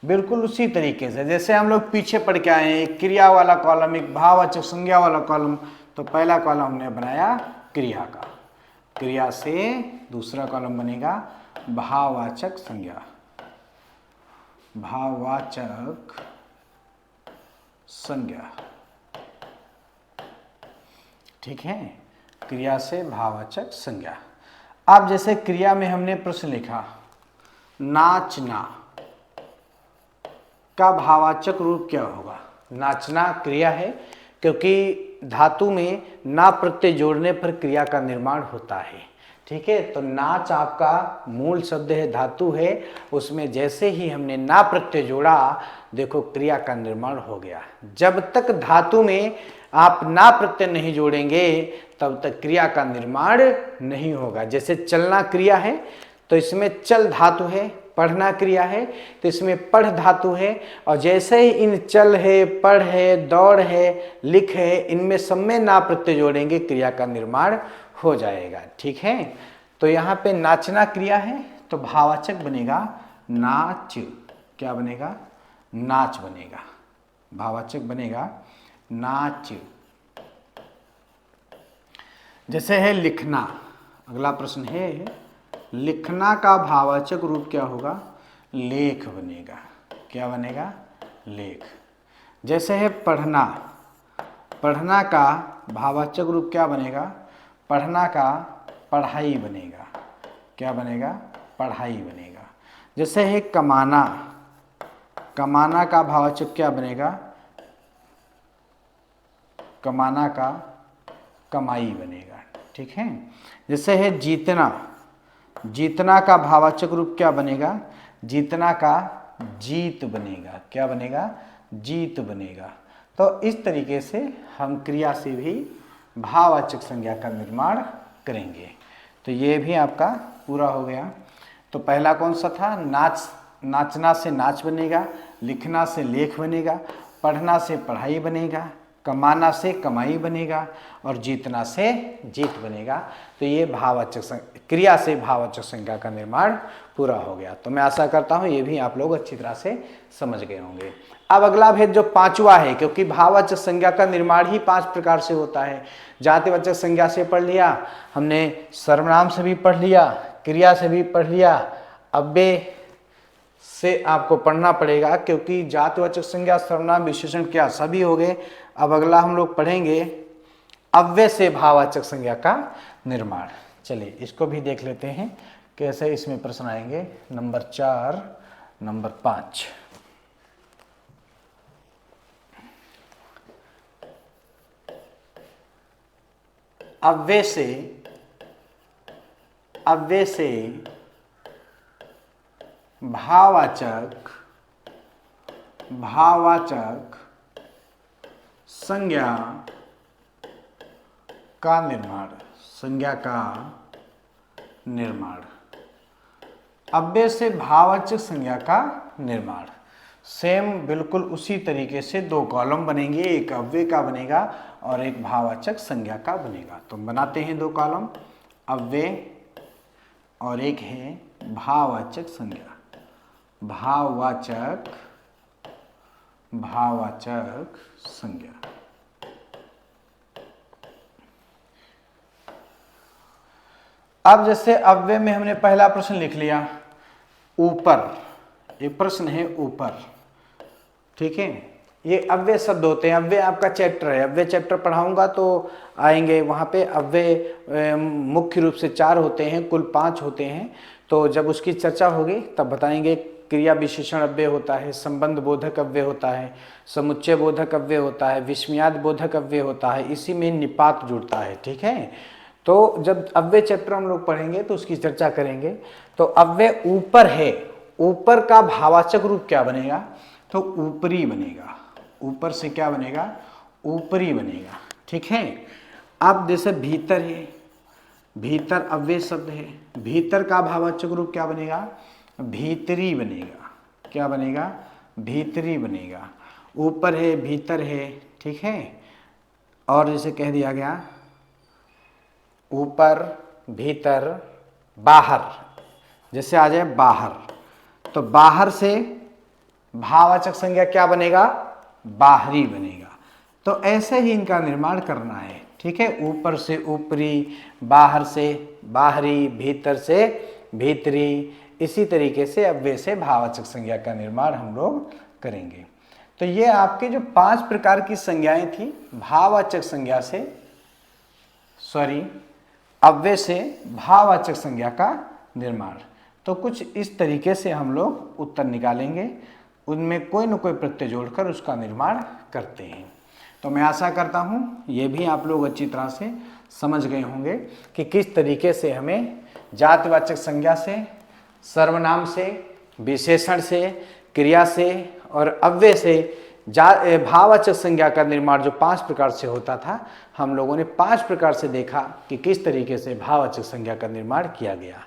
बिल्कुल उसी तरीके से जैसे हम लोग पीछे पढ़ के आए हैं। क्रिया वाला कॉलम, एक भाववाचक संज्ञा वाला कॉलम। तो पहला कॉलम हमने बनाया क्रिया का, क्रिया से दूसरा कॉलम बनेगा भाववाचक संज्ञा, भाववाचक संज्ञा। ठीक है, क्रिया से भाववाचक संज्ञा। अब जैसे क्रिया में हमने प्रश्न लिखा नाचना का भाववाचक रूप क्या होगा। नाचना क्रिया है, क्योंकि धातु में ना प्रत्यय जोड़ने पर क्रिया का निर्माण होता है। ठीक है, तो नाच आपका मूल शब्द है, धातु है, उसमें जैसे ही हमने ना प्रत्यय जोड़ा, देखो क्रिया का निर्माण हो गया। जब तक धातु में आप ना प्रत्यय नहीं जोड़ेंगे तब तक क्रिया का निर्माण नहीं होगा। जैसे चलना क्रिया है तो इसमें चल धातु है, पढ़ना क्रिया है तो इसमें पढ़ धातु है, और जैसे ही इन चल है, पढ़ है, दौड़ है, लिख है, इनमें सब में ना प्रत्यय जोड़ेंगे, क्रिया का निर्माण हो जाएगा। ठीक है, तो यहाँ पे नाचना क्रिया है तो भाववाचक बनेगा नाच। क्या बनेगा? नाच बनेगा, भाववाचक बनेगा नाच। जैसे है लिखना, अगला प्रश्न है लिखना का भाववाचक रूप क्या होगा? लेख बनेगा। क्या बनेगा? लेख। जैसे है पढ़ना, पढ़ना का भाववाचक रूप क्या बनेगा? पढ़ना का पढ़ाई बनेगा। क्या बनेगा? पढ़ाई बनेगा। जैसे है कमाना, कमाना का भाववाचक क्या बनेगा? कमाना का कमाई बनेगा। ठीक है, जैसे है जीतना, जीतना का भाववाचक रूप क्या बनेगा? जीतना का जीत बनेगा। क्या बनेगा? जीत बनेगा। तो इस तरीके से हम क्रिया से भी भाववाचक संज्ञा का निर्माण करेंगे। तो ये भी आपका पूरा हो गया। तो पहला कौन सा था? नाच, नाचना से नाच बनेगा, लिखना से लेख बनेगा, पढ़ना से पढ़ाई बनेगा, कमाना से कमाई बनेगा और जीतना से जीत बनेगा। तो ये भाववाचक क्रिया से भाववाचक संज्ञा का निर्माण पूरा हो गया। तो मैं आशा करता हूँ ये भी आप लोग अच्छी तरह से समझ गए होंगे। अब अगला भेद जो पांचवा है, क्योंकि भाववाचक संज्ञा का निर्माण ही 5 प्रकार से होता है। जातिवाचक संज्ञा से पढ़ लिया हमने, सर्वनाम से भी पढ़ लिया, क्रिया से भी पढ़ लिया, अव्यय से आपको पढ़ना पड़ेगा क्योंकि जातिवाचक संज्ञा, सर्वनाम, विशेषण, क्या सभी हो गए। अब अगला हम लोग पढ़ेंगे अव्यय से भाववाचक संज्ञा का निर्माण। चलिए इसको भी देख लेते हैं कैसे इसमें प्रश्न आएंगे। Number 4, number 5। अव्यय से भाववाचक संज्ञा का निर्माण। अव्यय से भाववाचक संज्ञा का निर्माण सेम बिल्कुल उसी तरीके से 2 कॉलम बनेंगे, एक अव्यय का बनेगा और एक भाववाचक संज्ञा का बनेगा। तो बनाते हैं 2 कॉलम, अव्यय और एक है भाववाचक संज्ञा। भाववाचक संज्ञा। अब जैसे अव्यय में हमने पहला प्रश्न लिख लिया, ऊपर, एक प्रश्न है ऊपर, ठीक है। ये अव्यय शब्द होते हैं। अव्यय आपका चैप्टर है, अव्यय चैप्टर पढ़ाऊंगा तो आएंगे वहाँ पे। अव्यय मुख्य रूप से 4 होते हैं, कुल 5 होते हैं। तो जब उसकी चर्चा होगी तब बताएंगे। क्रिया विशेषण अव्यय होता है, संबंध बोधक अव्यय होता है, समुच्चय बोधक अव्यय होता है, विस्मयाद बोधक अव्यय होता है, इसी में निपात जुड़ता है, ठीक है। तो जब अव्यय चैप्टर हम लोग पढ़ेंगे तो उसकी चर्चा करेंगे। तो अव्यय ऊपर है, ऊपर का भाववाचक रूप क्या बनेगा? तो ऊपरी बनेगा। ऊपर से क्या बनेगा? ऊपरी बनेगा, ठीक है। अब जैसे भीतर है, भीतर अव्यय शब्द है, भीतर का भाववाचक रूप क्या बनेगा? भीतरी बनेगा। क्या बनेगा? भीतरी बनेगा। ऊपर है, भीतर है, ठीक है। और जैसे कह दिया गया ऊपर, भीतर, बाहर, जैसे आ जाए बाहर, तो बाहर से भाववाचक संज्ञा क्या बनेगा? बाहरी बनेगा। तो ऐसे ही इनका निर्माण करना है, ठीक है। ऊपर से ऊपरी, बाहर से बाहरी, भीतर से भीतरी, इसी तरीके से अव्यय से भाववाचक संज्ञा का निर्माण हम लोग करेंगे। तो ये आपके जो 5 प्रकार की संज्ञाएं थी भाववाचक संज्ञा से, अव्यय से भाववाचक संज्ञा का निर्माण, तो कुछ इस तरीके से हम लोग उत्तर निकालेंगे। उनमें कोई न कोई प्रत्यय जोड़कर उसका निर्माण करते हैं। तो मैं आशा करता हूँ ये भी आप लोग अच्छी तरह से समझ गए होंगे कि किस तरीके से हमें जातिवाचक संज्ञा से, सर्वनाम से, विशेषण से, क्रिया से और अव्यय से भाववाचक संज्ञा का निर्माण जो 5 प्रकार से होता था, हम लोगों ने 5 प्रकार से देखा कि किस तरीके से भाववाचक संज्ञा का निर्माण किया गया।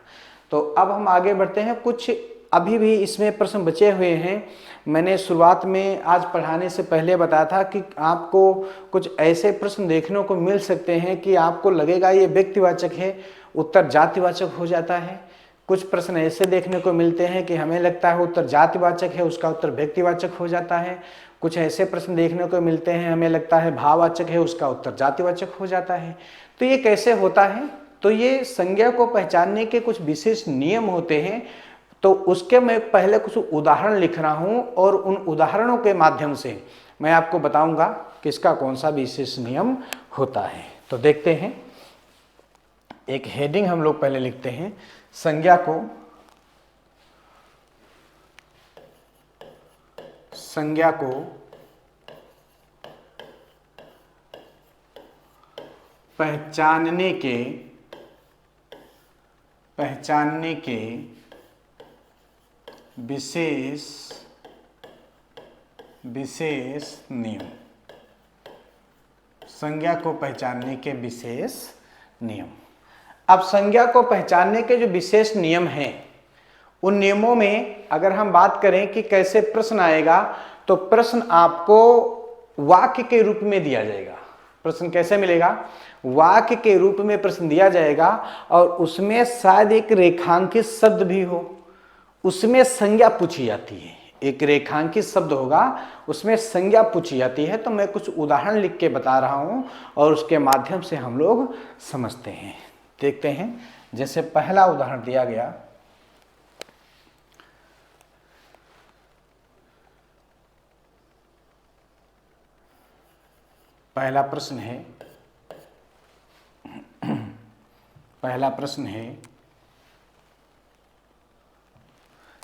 तो अब हम आगे बढ़ते हैं। कुछ अभी भी इसमें प्रश्न बचे हुए हैं। मैंने शुरुआत में आज पढ़ाने से पहले बताया था कि आपको कुछ ऐसे प्रश्न देखने को मिल सकते हैं कि आपको लगेगा ये व्यक्तिवाचक है, उत्तर जातिवाचक हो जाता है। कुछ प्रश्न ऐसे देखने को मिलते हैं कि हमें लगता है उत्तर जातिवाचक है, उसका उत्तर व्यक्तिवाचक हो जाता है। कुछ ऐसे प्रश्न देखने को मिलते हैं हमें लगता है भाववाचक है, उसका उत्तर जातिवाचक हो जाता है। तो ये कैसे होता है? तो ये संज्ञा को पहचानने के कुछ विशेष नियम होते हैं। तो उसके मैं पहले कुछ उदाहरण लिख रहा हूं और उन उदाहरणों के माध्यम से मैं आपको बताऊंगा कि इसका कौन सा विशेष नियम होता है। तो देखते हैं। एक हेडिंग हम लोग पहले लिखते हैं, संज्ञा को पहचानने के विशेष नियम। संज्ञा को पहचानने के विशेष नियम। अब संज्ञा को पहचानने के जो विशेष नियम हैं, उन नियमों में अगर हम बात करें कि कैसे प्रश्न आएगा, तो प्रश्न आपको वाक्य के रूप में दिया जाएगा। प्रश्न कैसे मिलेगा? वाक्य के रूप में प्रश्न दिया जाएगा और उसमें शायद एक रेखांकित शब्द भी हो, उसमें संज्ञा पूछी जाती है। एक रेखांकित शब्द होगा, उसमें संज्ञा पूछी जाती है। तो मैं कुछ उदाहरण लिख के बता रहा हूं और उसके माध्यम से हम लोग समझते हैं। देखते हैं, जैसे पहला उदाहरण दिया गया, पहला प्रश्न है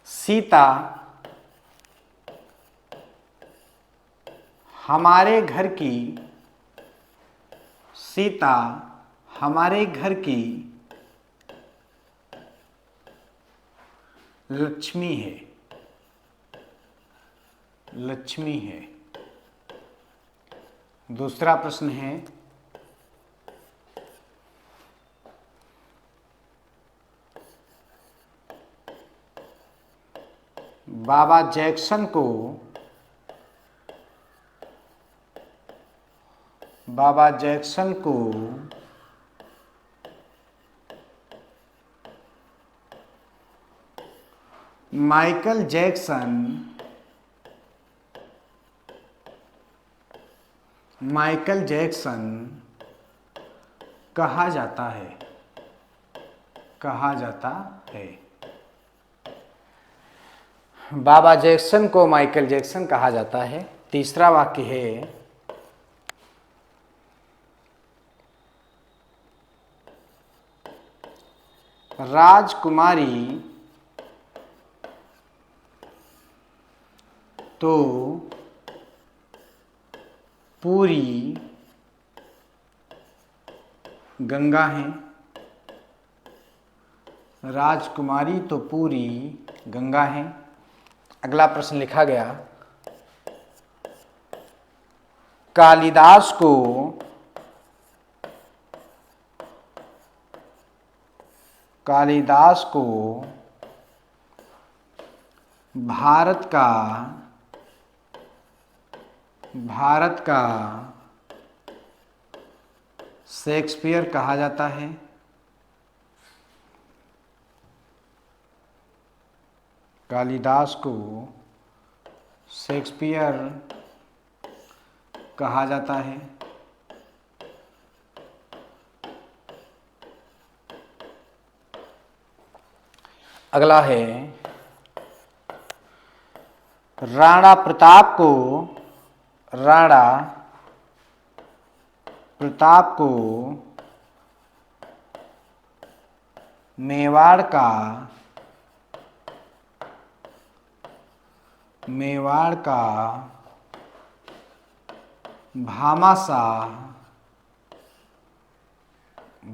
सीता हमारे घर की लक्ष्मी है। दूसरा प्रश्न है बाबा जैक्सन को माइकल जैक्सन कहा जाता है। बाबा जैक्सन को माइकल जैक्सन कहा जाता है। तीसरा वाक्य है राजकुमारी तो पूरी गंगा है। राजकुमारी तो पूरी गंगा है। अगला प्रश्न लिखा गया कालिदास को भारत का शेक्सपियर कहा जाता है। कालिदास को शेक्सपियर कहा जाता है। अगला है राणा प्रताप को मेवाड़ का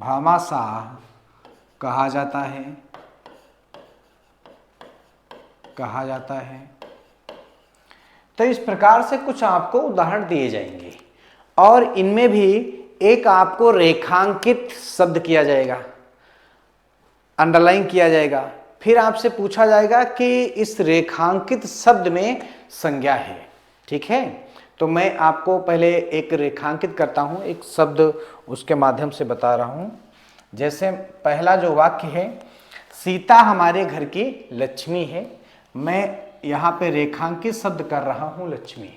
भामाशाह कहा जाता है। तो इस प्रकार से कुछ आपको उदाहरण दिए जाएंगे और इनमें भी एक आपको रेखांकित शब्द किया जाएगा, अंडरलाइन किया जाएगा। फिर आपसे पूछा जाएगा कि इस रेखांकित शब्द में संज्ञा है। ठीक है, तो मैं आपको पहले एक रेखांकित करता हूं, एक शब्द उसके माध्यम से बता रहा हूं। जैसे पहला जो वाक्य है सीता हमारे घर की लक्ष्मी है। मैं यहाँ पे रेखांकित शब्द कर रहा हूं लक्ष्मी।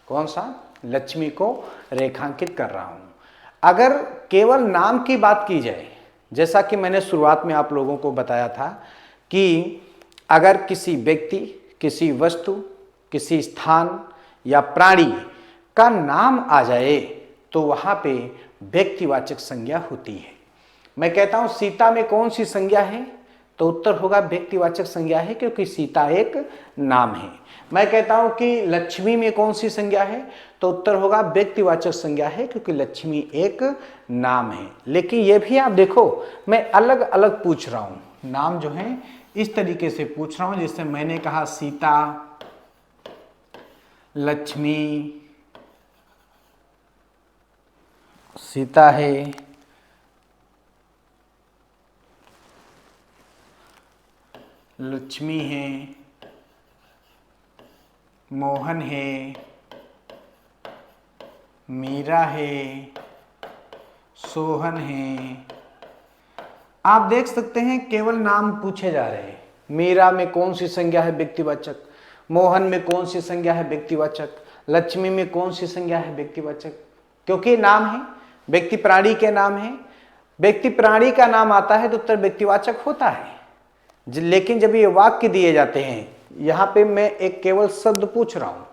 कौन सा? लक्ष्मी को रेखांकित कर रहा हूं। अगर केवल नाम की बात की जाए, जैसा कि मैंने शुरुआत में आप लोगों को बताया था कि अगर किसी व्यक्ति, किसी वस्तु, किसी स्थान या प्राणी का नाम आ जाए तो वहां पे व्यक्तिवाचक संज्ञा होती है। मैं कहता हूं सीता में कौन सी संज्ञा है, तो उत्तर होगा व्यक्तिवाचक संज्ञा है, क्योंकि सीता एक नाम है। मैं कहता हूं कि लक्ष्मी में कौन सी संज्ञा है, तो उत्तर होगा व्यक्तिवाचक संज्ञा है, क्योंकि लक्ष्मी एक नाम है। लेकिन यह भी आप देखो, मैं अलग अलग पूछ रहा हूं, नाम जो है इस तरीके से पूछ रहा हूं। जैसे मैंने कहा सीता, लक्ष्मी, सीता है, लक्ष्मी है, मोहन है, मीरा है, सोहन है। आप देख सकते हैं केवल नाम पूछे जा रहे हैं। मीरा में कौन सी संज्ञा है व्यक्तिवाचक, मोहन में कौन सी संज्ञा है व्यक्तिवाचक, लक्ष्मी में कौन सी संज्ञा है व्यक्तिवाचक, क्योंकि नाम है, व्यक्ति प्राणी के नाम है। व्यक्ति प्राणी का नाम आता है तो उत्तर व्यक्तिवाचक होता है। लेकिन जब ये वाक्य दिए जाते हैं, यहां पे मैं एक केवल शब्द पूछ रहा हूं,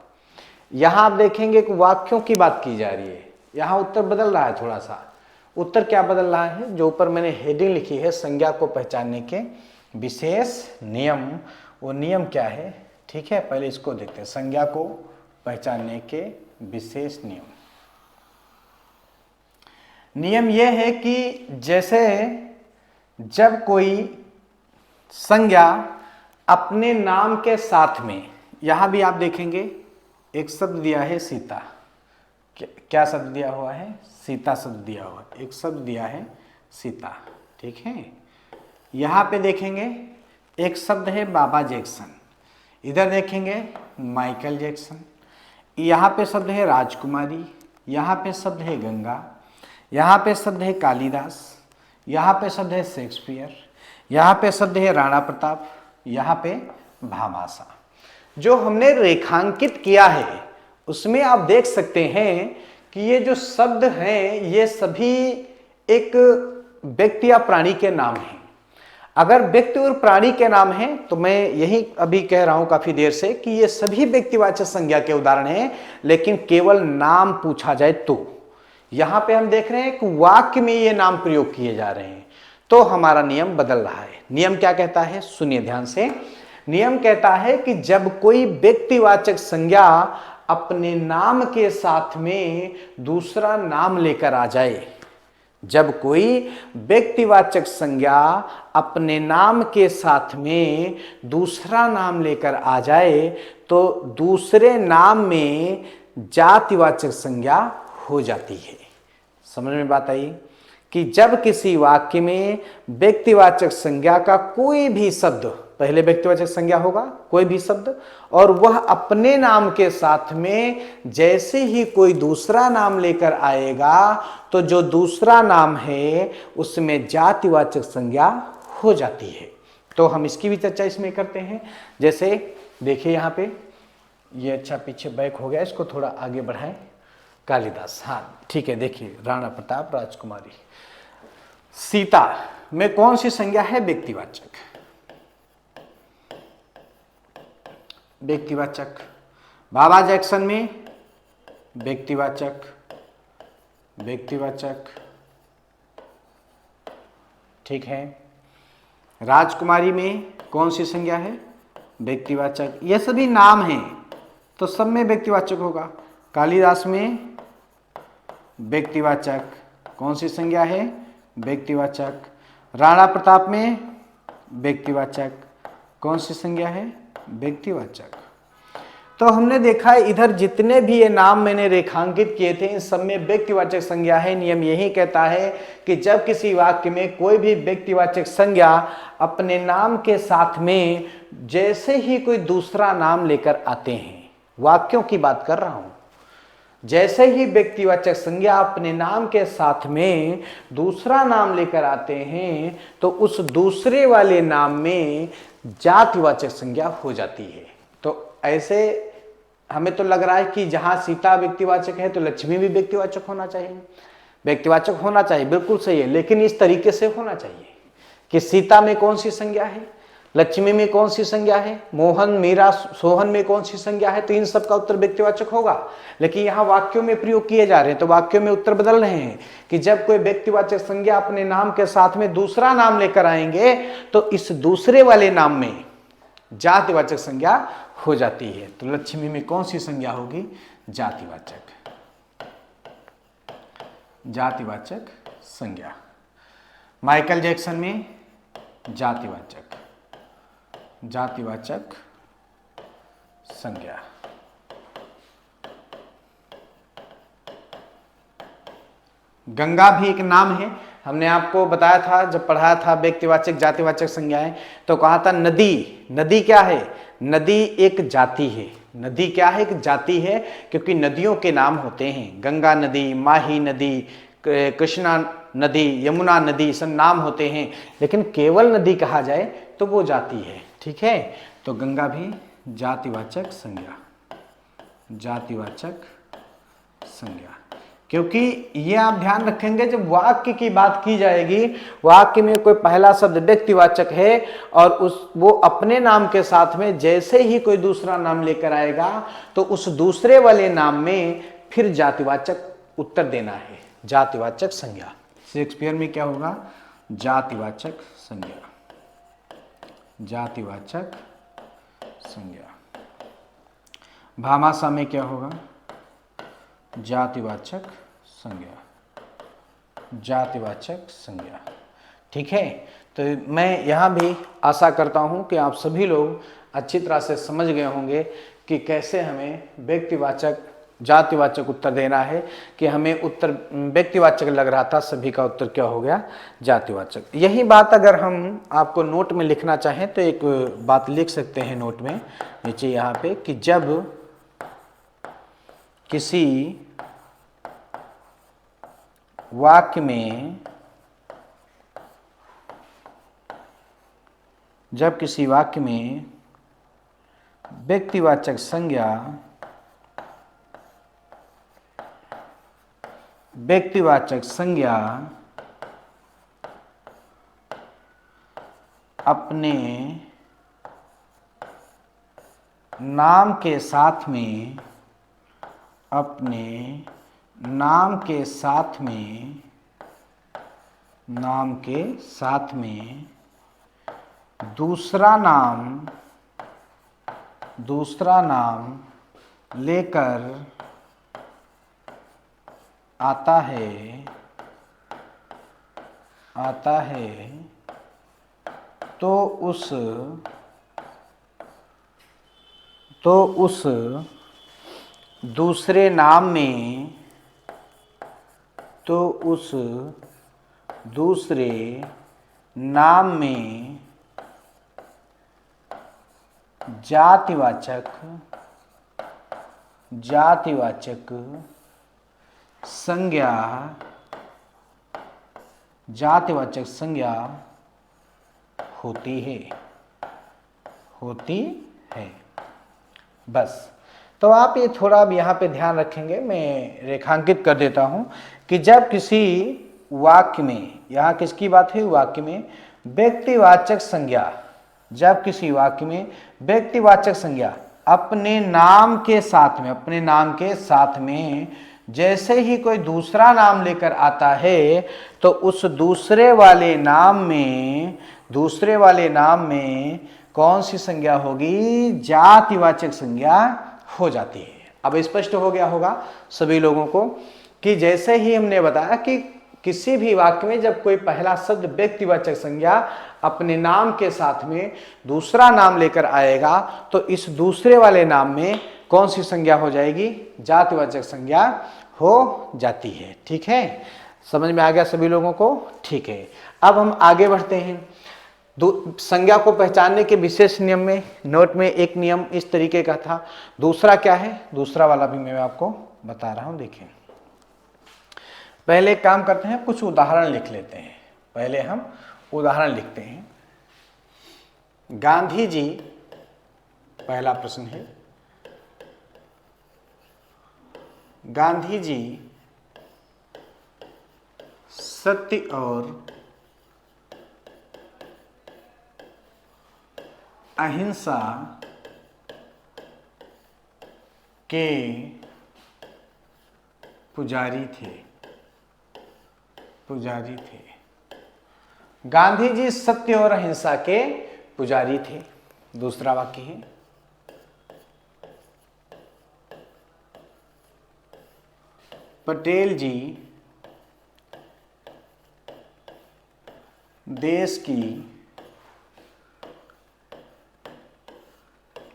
यहां आप देखेंगे कि वाक्यों की बात की जा रही है। यहां उत्तर बदल रहा है थोड़ा सा। उत्तर क्या बदल रहा है, जो ऊपर मैंने हेडिंग लिखी है संज्ञा को पहचानने के विशेष नियम, वो नियम क्या है, ठीक है, पहले इसको देखते हैं। संज्ञा को पहचानने के विशेष नियम। नियम यह है कि जैसे जब कोई संज्ञा अपने नाम के साथ में, यहां भी आप देखेंगे एक शब्द दिया है सीता, क्या शब्द दिया हुआ है, सीता शब्द दिया हुआ है, एक शब्द दिया है सीता, ठीक है। यहां पे देखेंगे एक शब्द है बाबा जैक्सन, इधर देखेंगे माइकल जैक्सन, यहाँ पे शब्द है राजकुमारी, यहाँ पे शब्द है गंगा, यहाँ पे शब्द है कालिदास, यहाँ पे शब्द है शेक्सपियर, यहाँ पे शब्द है राणा प्रताप, यहाँ पे भामाशा। जो हमने रेखांकित किया है उसमें आप देख सकते हैं कि ये जो शब्द हैं ये सभी एक व्यक्ति या प्राणी के नाम हैं। अगर व्यक्ति और प्राणी के नाम हैं तो मैं यही अभी कह रहा हूं काफी देर से कि ये सभी व्यक्तिवाचक संज्ञा के उदाहरण हैं, लेकिन केवल नाम पूछा जाए तो। यहां पे हम देख रहे हैं कि वाक्य में ये नाम प्रयोग किए जा रहे हैं, तो हमारा नियम बदल रहा है। नियम क्या कहता है, सुनिए ध्यान से। नियम कहता है कि जब कोई व्यक्तिवाचक संज्ञा अपने नाम के साथ में दूसरा नाम लेकर आ जाए, जब कोई व्यक्तिवाचक संज्ञा अपने नाम के साथ में दूसरा नाम लेकर आ जाए तो दूसरे नाम में जातिवाचक संज्ञा हो जाती है। समझ में बात आई कि जब किसी वाक्य में व्यक्तिवाचक संज्ञा का कोई भी शब्द, पहले व्यक्तिवाचक संज्ञा होगा कोई भी शब्द, और वह अपने नाम के साथ में जैसे ही कोई दूसरा नाम लेकर आएगा तो जो दूसरा नाम है उसमें जातिवाचक संज्ञा हो जाती है। तो हम इसकी भी चर्चा इसमें करते हैं। जैसे देखिए यहाँ पे ये अच्छा पीछे बैक हो गया, इसको थोड़ा आगे बढ़ाएं। कालिदास, हाँ ठीक है, देखिए राणा प्रताप, राजकुमारी। सीता में कौन सी संज्ञा है व्यक्तिवाचक, व्यक्तिवाचक। बाबा जैक्सन में व्यक्तिवाचक, व्यक्तिवाचक, ठीक है। राजकुमारी में कौन सी संज्ञा है, व्यक्तिवाचक। ये सभी नाम हैं तो सब में व्यक्तिवाचक होगा। कालिदास में व्यक्तिवाचक, कौन सी संज्ञा है, व्यक्तिवाचक। राणा प्रताप में व्यक्तिवाचक, कौन सी संज्ञा है, व्यक्तिवाचक। तो हमने देखा है इधर जितने भी ये नाम मैंने रेखांकित किए थे इन सब में व्यक्तिवाचक संज्ञा है। नियम यही कहता है कि जब किसी वाक्य में कोई भी व्यक्तिवाचक संज्ञा अपने नाम के साथ में जैसे ही कोई दूसरा नाम लेकर आते हैं, वाक्यों की बात कर रहा हूं, जैसे ही व्यक्तिवाचक संज्ञा अपने नाम के साथ में दूसरा नाम लेकर आते हैं तो उस दूसरे वाले नाम में जातिवाचक संज्ञा हो जाती है। तो ऐसे हमें तो लग रहा है कि जहां सीता व्यक्तिवाचक है तो लक्ष्मी भी व्यक्तिवाचक होना चाहिए, व्यक्तिवाचक होना चाहिए, बिल्कुल सही है, लेकिन इस तरीके से होना चाहिए कि सीता में कौन सी संज्ञा है, लक्ष्मी में कौन सी संज्ञा है, मोहन, मीरा, सोहन में कौन सी संज्ञा है, तो इन सब का उत्तर व्यक्तिवाचक होगा। लेकिन यहाँ वाक्यों में प्रयोग किए जा रहे हैं तो वाक्यों में उत्तर बदल रहे हैं कि जब कोई व्यक्तिवाचक संज्ञा अपने नाम के साथ में दूसरा नाम लेकर आएंगे तो इस दूसरे वाले नाम में जातिवाचक संज्ञा हो जाती है। तो लक्ष्मी में कौन सी संज्ञा होगी, जातिवाचक, जातिवाचक संज्ञा। माइकल जैक्सन में जातिवाचक, जातिवाचक संज्ञा। गंगा भी एक नाम है। हमने आपको बताया था जब पढ़ाया था व्यक्तिवाचक जातिवाचक संज्ञाएं तो कहा था नदी, नदी क्या है, नदी एक जाति है, नदी क्या है? एक जाति है, क्योंकि नदियों के नाम होते हैं, गंगा नदी, माही नदी, कृष्णा नदी, यमुना नदी, सब नाम होते हैं, लेकिन केवल नदी कहा जाए तो वो जाति है। ठीक है, तो गंगा भी जातिवाचक संज्ञा, जातिवाचक संज्ञा। क्योंकि ये आप ध्यान रखेंगे, जब वाक्य की बात की जाएगी, वाक्य में कोई पहला शब्द व्यक्तिवाचक है और वो अपने नाम के साथ में जैसे ही कोई दूसरा नाम लेकर आएगा तो उस दूसरे वाले नाम में फिर जातिवाचक उत्तर देना है, जातिवाचक संज्ञा। शेक्सपियर में क्या होगा? जातिवाचक संज्ञा, जातिवाचक संज्ञा। भामाशा में क्या होगा? जातिवाचक संज्ञा, जातिवाचक संज्ञा। ठीक है, तो मैं यहाँ भी आशा करता हूँ कि आप सभी लोग अच्छी तरह से समझ गए होंगे कि कैसे हमें व्यक्तिवाचक जातिवाचक उत्तर देना है, कि हमें उत्तर व्यक्तिवाचक लग रहा था, सभी का उत्तर क्या हो गया? जातिवाचक। यही बात अगर हम आपको नोट में लिखना चाहें तो एक बात लिख सकते हैं नोट में नीचे यहाँ पे, कि जब किसी वाक्य में, जब किसी वाक्य में व्यक्तिवाचक संज्ञा, व्यक्तिवाचक संज्ञा अपने नाम के साथ में, अपने नाम के साथ में, नाम के साथ में दूसरा नाम लेकर आता है तो उस दूसरे नाम में, तो उस दूसरे नाम में जातिवाचक संज्ञा, जातिवाचक संज्ञा होती है, होती है। बस, तो आप ये थोड़ा अब यहाँ पे ध्यान रखेंगे, मैं रेखांकित कर देता हूँ कि जब किसी वाक्य में, यहाँ किसकी बात है? वाक्य में व्यक्तिवाचक संज्ञा, जब किसी वाक्य में व्यक्तिवाचक संज्ञा अपने नाम के साथ में, अपने नाम के साथ में जैसे ही कोई दूसरा नाम लेकर आता है तो उस दूसरे वाले नाम में कौन सी संज्ञा होगी? जातिवाचक संज्ञा हो जाती है। अब स्पष्ट हो गया होगा सभी लोगों को कि जैसे ही हमने बताया कि किसी भी वाक्य में जब कोई पहला शब्द व्यक्तिवाचक संज्ञा अपने नाम के साथ में दूसरा नाम लेकर आएगा तो इस दूसरे वाले नाम में कौन सी संज्ञा हो जाएगी? जातिवाचक संज्ञा हो जाती है। ठीक है, समझ में आ गया सभी लोगों को? ठीक है, अब हम आगे बढ़ते हैं। संज्ञा को पहचानने के विशेष नियम में नोट में एक नियम इस तरीके का था। दूसरा क्या है? दूसरा वाला भी मैं आपको बता रहा हूं। देखिए, पहले एक काम करते हैं, कुछ उदाहरण लिख लेते हैं। पहले हम उदाहरण लिखते हैं। गांधी जी, पहला प्रश्न है, गांधी जी सत्य और अहिंसा के पुजारी थे। गांधी जी सत्य और अहिंसा के पुजारी थे। दूसरा वाक्य है, पटेल जी देश की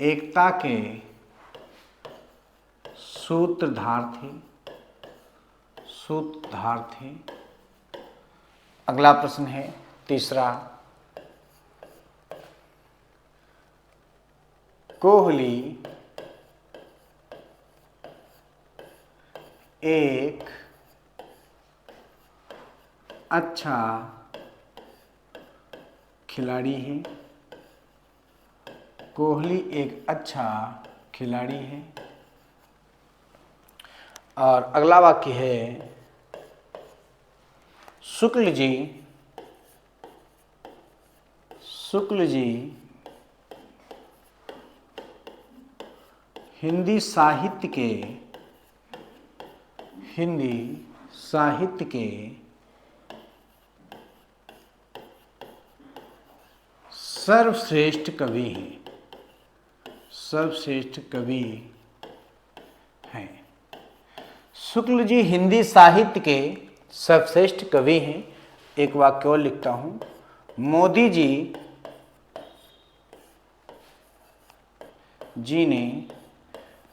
एकता के सूत्रधार थे। अगला प्रश्न है, तीसरा, कोहली एक अच्छा खिलाड़ी है। कोहली एक अच्छा खिलाड़ी है। और अगला वाक्य है शुक्ल जी हिंदी साहित्य के सर्वश्रेष्ठ कवि हैं। शुक्ल जी हिंदी साहित्य के सर्वश्रेष्ठ कवि हैं। एक वाक्य और लिखता हूं, मोदी जी ने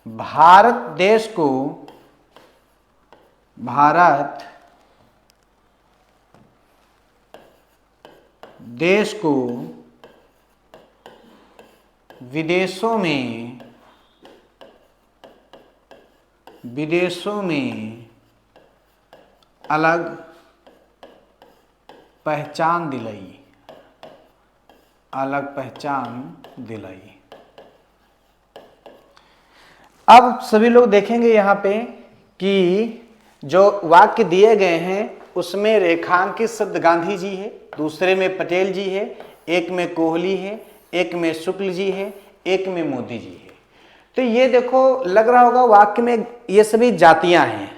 भारत देश को विदेशों में अलग पहचान दिलाई। अब सभी लोग देखेंगे यहाँ पे कि जो वाक्य दिए गए हैं उसमें रेखांकित शब्द गांधी जी है, दूसरे में पटेल जी है, एक में कोहली है, एक में शुक्ल जी है, एक में मोदी जी है। तो ये देखो लग रहा होगा वाक्य में ये सभी जातियां हैं।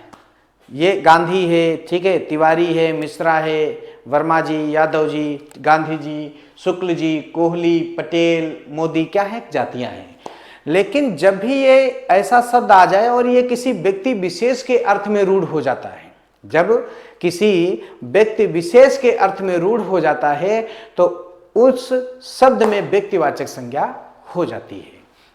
ये गांधी है, ठीक है, तिवारी है, मिश्रा है, वर्मा जी, यादव जी, गांधी जी, शुक्ल जी, कोहली, पटेल, मोदी, क्या है, जातियां हैं। लेकिन जब भी ये ऐसा शब्द आ जाए और ये किसी व्यक्ति विशेष के अर्थ में रूढ़ हो जाता है, जब किसी व्यक्ति विशेष के अर्थ में रूढ़ हो जाता है तो उस शब्द में व्यक्तिवाचक संज्ञा हो जाती है।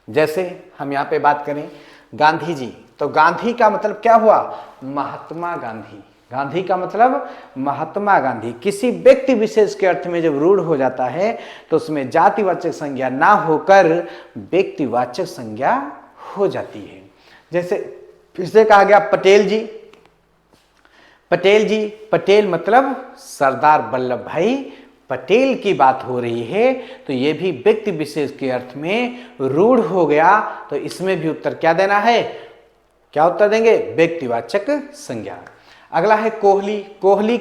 जैसे हम यहाँ पे बात करें गांधी जी, तो गांधी का मतलब क्या हुआ, महात्मा गांधी। गांधी का मतलब महात्मा गांधी। किसी व्यक्ति विशेष के अर्थ में जब रूढ़ हो जाता है तो उसमें जातिवाचक संज्ञा ना होकर व्यक्तिवाचक संज्ञा हो जाती है। जैसे फिर से कहा गया पटेल जी, पटेल मतलब सरदार वल्लभ भाई पटेल की बात हो रही है, तो यह भी व्यक्ति विशेष के अर्थ में रूढ़ हो गया। तो इसमें भी उत्तर क्या देना है, क्या उत्तर देंगे, व्यक्तिवाचक संज्ञा। अगला है कोहली। कोहली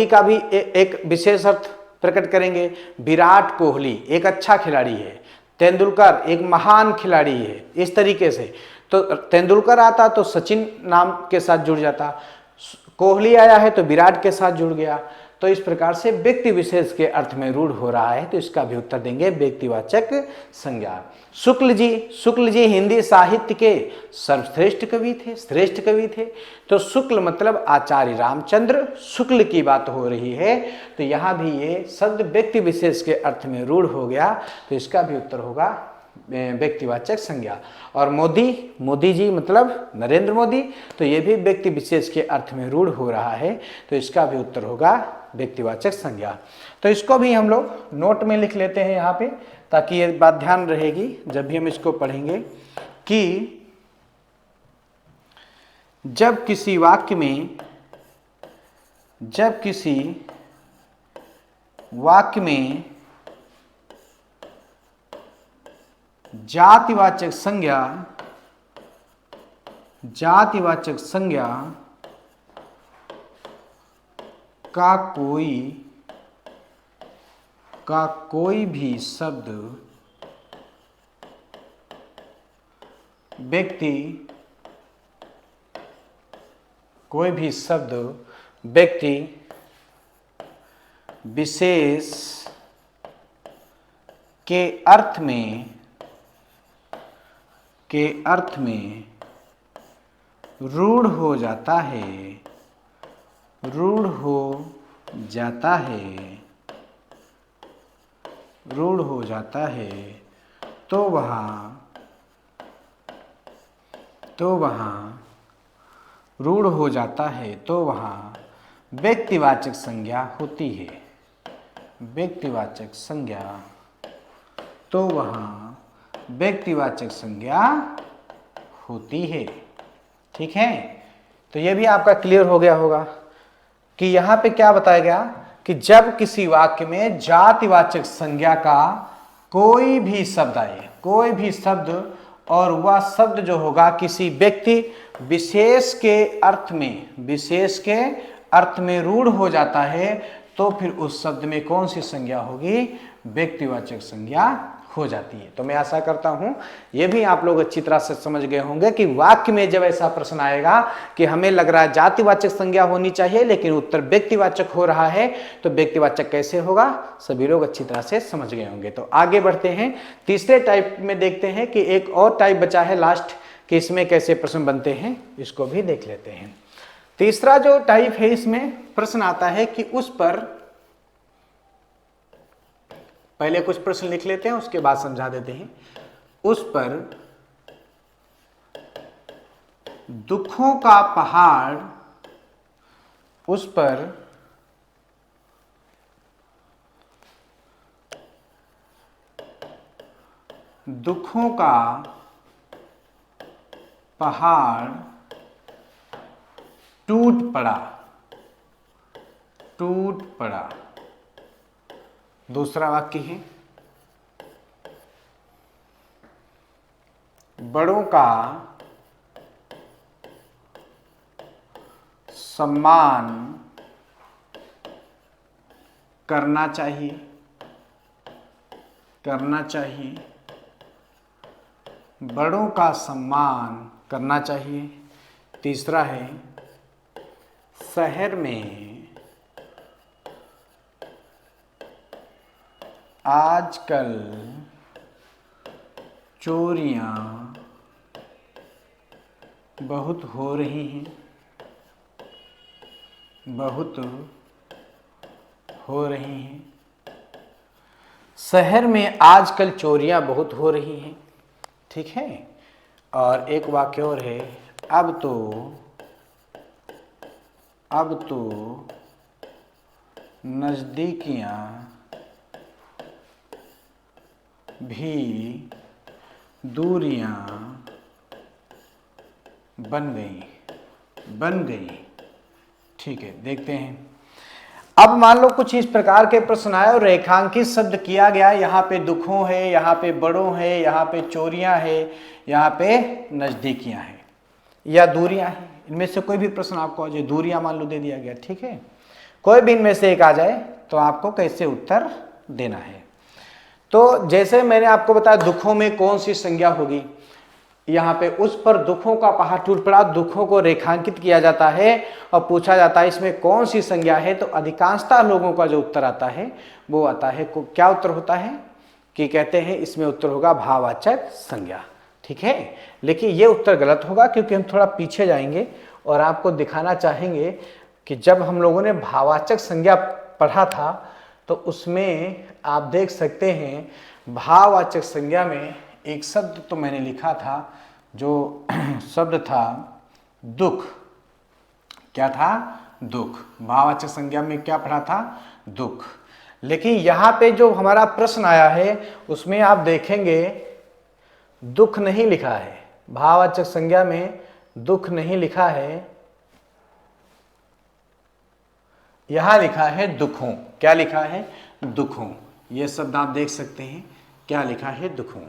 का भी एक विशेष अर्थ प्रकट करेंगे। विराट कोहली एक अच्छा खिलाड़ी है, तेंदुलकर एक महान खिलाड़ी है, इस तरीके से। तो तेंदुलकर आता तो सचिन नाम के साथ जुड़ जाता, कोहली आया है तो विराट के साथ जुड़ गया। तो इस प्रकार से व्यक्ति विशेष के अर्थ में रूढ़ हो रहा है, तो इसका भी उत्तर देंगे व्यक्तिवाचक संज्ञा। शुक्ल जी हिंदी साहित्य के सर्वश्रेष्ठ कवि थे, श्रेष्ठ कवि थे। तो शुक्ल मतलब आचार्य रामचंद्र शुक्ल की बात हो रही है, तो यहाँ भी ये शब्द व्यक्ति विशेष के अर्थ में रूढ़ हो गया, तो इसका भी उत्तर होगा व्यक्तिवाचक संज्ञा। और मोदी जी मतलब नरेंद्र मोदी, तो ये भी व्यक्ति विशेष के अर्थ में रूढ़ हो रहा है, तो इसका भी उत्तर होगा व्यक्तिवाचक संज्ञा। तो इसको भी हम लोग नोट में लिख लेते हैं यहाँ पे, ताकि ये बात ध्यान रहेगी जब भी हम इसको पढ़ेंगे कि जब किसी वाक्य में जातिवाचक संज्ञा का कोई भी शब्द व्यक्ति विशेष के अर्थ में रूढ़ हो जाता है, तो वहाँ व्यक्तिवाचक संज्ञा होती है। ठीक है। तो ये भी आपका क्लियर हो गया होगा कि यहां पे क्या बताया गया कि जब किसी वाक्य में जातिवाचक संज्ञा का कोई भी शब्द आए, कोई भी शब्द, और वह शब्द जो होगा किसी व्यक्ति विशेष के अर्थ में रूढ़ हो जाता है, तो फिर उस शब्द में कौन सी संज्ञा होगी? व्यक्तिवाचक संज्ञा हो जाती है। तो मैं आशा करता हूं यह भी आप लोग अच्छी तरह से समझ गए होंगे कि वाक्य में जब ऐसा प्रश्न आएगा कि हमें लग रहा है जातिवाचक संज्ञा होनी चाहिए लेकिन उत्तर व्यक्तिवाचक हो रहा है, तो व्यक्तिवाचक कैसे होगा, सभी लोग अच्छी तरह से समझ गए होंगे। तो आगे बढ़ते हैं, तीसरे टाइप में देखते हैं कि एक और टाइप बचा है लास्ट, कि इसमें कैसे प्रश्न बनते हैं, इसको भी देख लेते हैं। तीसरा जो टाइप है, इसमें प्रश्न आता है कि उस पर, पहले कुछ प्रश्न लिख लेते हैं उसके बाद समझा देते हैं। उस पर दुखों का पहाड़, उस पर दुखों का पहाड़ टूट पड़ा। दूसरा वाक्य है बड़ों का सम्मान करना चाहिए। बड़ों का सम्मान करना चाहिए। तीसरा है शहर में आजकल चोरियां बहुत हो रही हैं। शहर में आजकल चोरियां बहुत हो रही हैं। ठीक है। और एक वाक्य और है, अब तो नजदीकियां भी दूरियां बन गई। ठीक है, देखते हैं। अब मान लो कुछ इस प्रकार के प्रश्न आए और रेखांकित शब्द किया गया, यहाँ पे दुखों है, यहाँ पे बड़ों है, यहाँ पे चोरियां है, यहाँ पे नजदीकियां हैं या दूरियां हैं। इनमें से कोई भी प्रश्न आपको आ जाए, दूरियां मान लो दे दिया गया, ठीक है, कोई भी इनमें से एक आ जाए तो आपको कैसे उत्तर देना है। तो जैसे मैंने आपको बताया दुखों में कौन सी संज्ञा होगी, यहाँ पे उस पर दुखों का पहाड़ टूट पड़ा, दुखों को रेखांकित किया जाता है और पूछा जाता है इसमें कौन सी संज्ञा है, तो अधिकांशतः लोगों का जो उत्तर आता है वो आता है, क्या उत्तर होता है कि कहते हैं इसमें उत्तर होगा भाववाचक संज्ञा। ठीक है, लेकिन ये उत्तर गलत होगा क्योंकि हम थोड़ा पीछे जाएंगे और आपको दिखाना चाहेंगे कि जब हम लोगों ने भाववाचक संज्ञा पढ़ा था तो उसमें आप देख सकते हैं भाववाचक संज्ञा में एक शब्द तो मैंने लिखा था, जो शब्द था दुख। क्या था? दुख। भाववाचक संज्ञा में क्या पढ़ा था? दुख। लेकिन यहाँ पे जो हमारा प्रश्न आया है उसमें आप देखेंगे दुख नहीं लिखा है, भाववाचक संज्ञा में दुख नहीं लिखा है, यहां लिखा है दुखों। क्या लिखा है? दुखों। यह शब्द आप देख सकते हैं, क्या लिखा है? दुखों।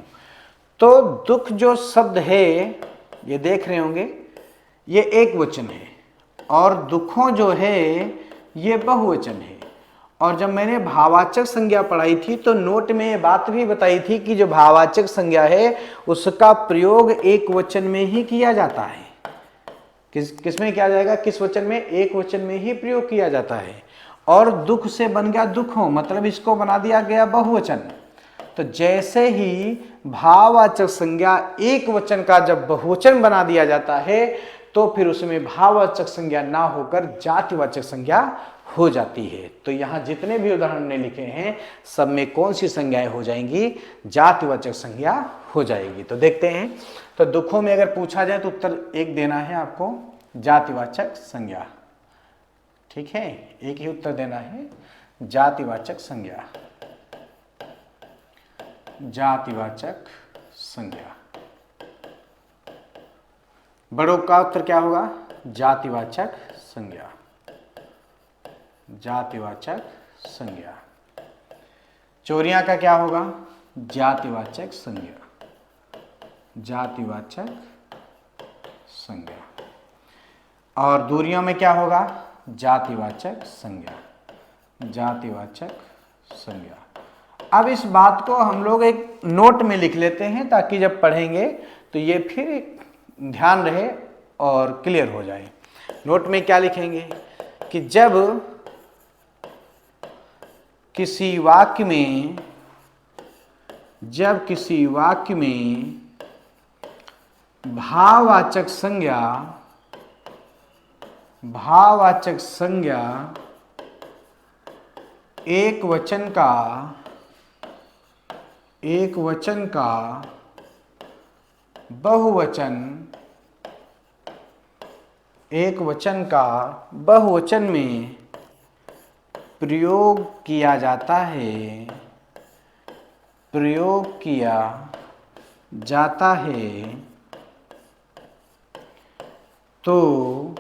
तो दुख जो शब्द है ये देख रहे होंगे, ये एक वचन है और दुखों जो है ये बहुवचन है। और जब मैंने भाववाचक संज्ञा पढ़ाई थी तो नोट में ये बात भी बताई थी कि जो भाववाचक संज्ञा है उसका प्रयोग एक वचन में ही किया जाता है। किस में किया जाएगा? किस वचन में? एक वचन में ही प्रयोग किया जाता है। और दुख से बन गया दुखों, मतलब इसको बना दिया गया बहुवचन। तो जैसे ही भाववाचक संज्ञा एक वचन का जब बहुवचन बना दिया जाता है तो फिर उसमें भाववाचक संज्ञा ना होकर जातिवाचक संज्ञा हो जाती है। तो यहां जितने भी उदाहरण ने लिखे हैं सब में कौन सी संज्ञाएं हो जाएंगी? जातिवाचक संज्ञा हो जाएगी। तो देखते हैं, तो दुखों में अगर पूछा जाए तो उत्तर एक देना है आपको, जातिवाचक संज्ञा। ठीक है, एक ही उत्तर देना है, जातिवाचक संज्ञा। जातिवाचक संज्ञा। बड़ों का उत्तर क्या होगा? जातिवाचक संज्ञा, जातिवाचक संज्ञा। चोरियां का क्या होगा? जातिवाचक संज्ञा, जातिवाचक संज्ञा। और दूरियों में क्या होगा? जातिवाचक संज्ञा, जातिवाचक संज्ञा। अब इस बात को हम लोग एक नोट में लिख लेते हैं ताकि जब पढ़ेंगे तो ये फिर ध्यान रहे और क्लियर हो जाए। नोट में क्या लिखेंगे कि जब किसी वाक्य में, जब किसी वाक्य में भाववाचक संज्ञा, भाववाचक संज्ञा एक वचन का, एक वचन का बहुवचन, एक वचन का बहुवचन में प्रयोग किया जाता है, प्रयोग किया जाता है, तो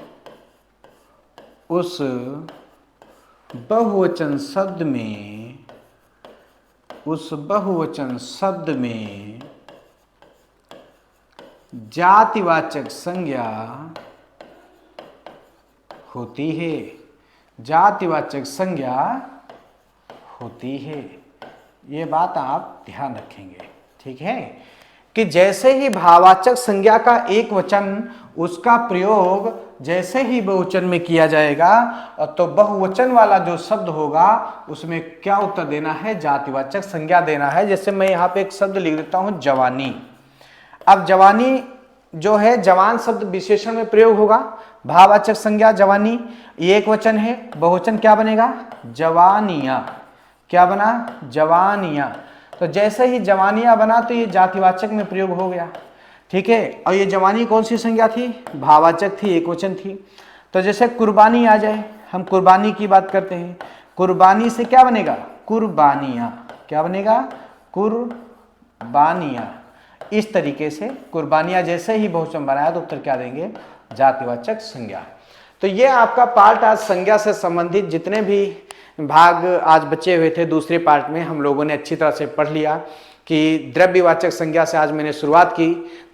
उस बहुवचन शब्द में, उस बहुवचन शब्द में जातिवाचक संज्ञा होती है, जातिवाचक संज्ञा होती है। ये बात आप ध्यान रखेंगे, ठीक है, कि जैसे ही भाववाचक संज्ञा का एक वचन, उसका प्रयोग जैसे ही बहुवचन में किया जाएगा तो बहुवचन वाला जो शब्द होगा उसमें क्या उत्तर देना है? जातिवाचक संज्ञा देना है। जैसे मैं यहाँ पे एक शब्द लिख देता हूँ, जवानी। अब जवानी जो है, जवान शब्द विशेषण में प्रयोग होगा, भाववाचक संज्ञा जवानी, ये एक वचन है, बहुवचन क्या बनेगा? जवानियां। क्या बना? जवानियां। तो जैसे ही जवानियां बना तो ये जातिवाचक में प्रयोग हो गया, ठीक है। और ये जवानी कौन सी संज्ञा थी? भाववाचक थी, एक वचन थी। तो जैसे कुर्बानी आ जाए, हम कुर्बानी की बात करते हैं, कुर्बानी से क्या बनेगा? कुर्बानियां। क्या बनेगा? कुर्बानियां। इस तरीके से कुर्बानियां जैसे ही बहुवचन बनाया तो उत्तर क्या देंगे? जातिवाचक संज्ञा। तो ये आपका पार्ट आज संज्ञा से संबंधित जितने भी भाग आज बचे हुए थे दूसरे पार्ट में हम लोगों ने अच्छी तरह से पढ़ लिया कि द्रव्यवाचक संज्ञा से आज मैंने शुरुआत की।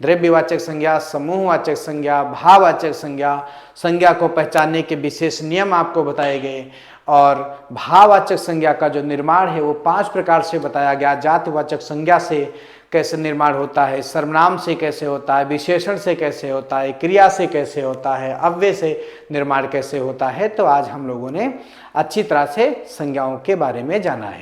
द्रव्यवाचक संज्ञा, समूहवाचक संज्ञा, भाववाचक संज्ञा, संज्ञा को पहचानने के विशेष नियम आपको बताए गए और भाववाचक संज्ञा का जो निर्माण है वो 5 प्रकार से बताया गया। जातिवाचक संज्ञा से कैसे निर्माण होता है, सर्वनाम से कैसे होता है, विशेषण से कैसे होता है, क्रिया से कैसे होता है, अव्यय से निर्माण कैसे होता है। तो आज हम लोगों ने अच्छी तरह से संज्ञाओं के बारे में जाना है।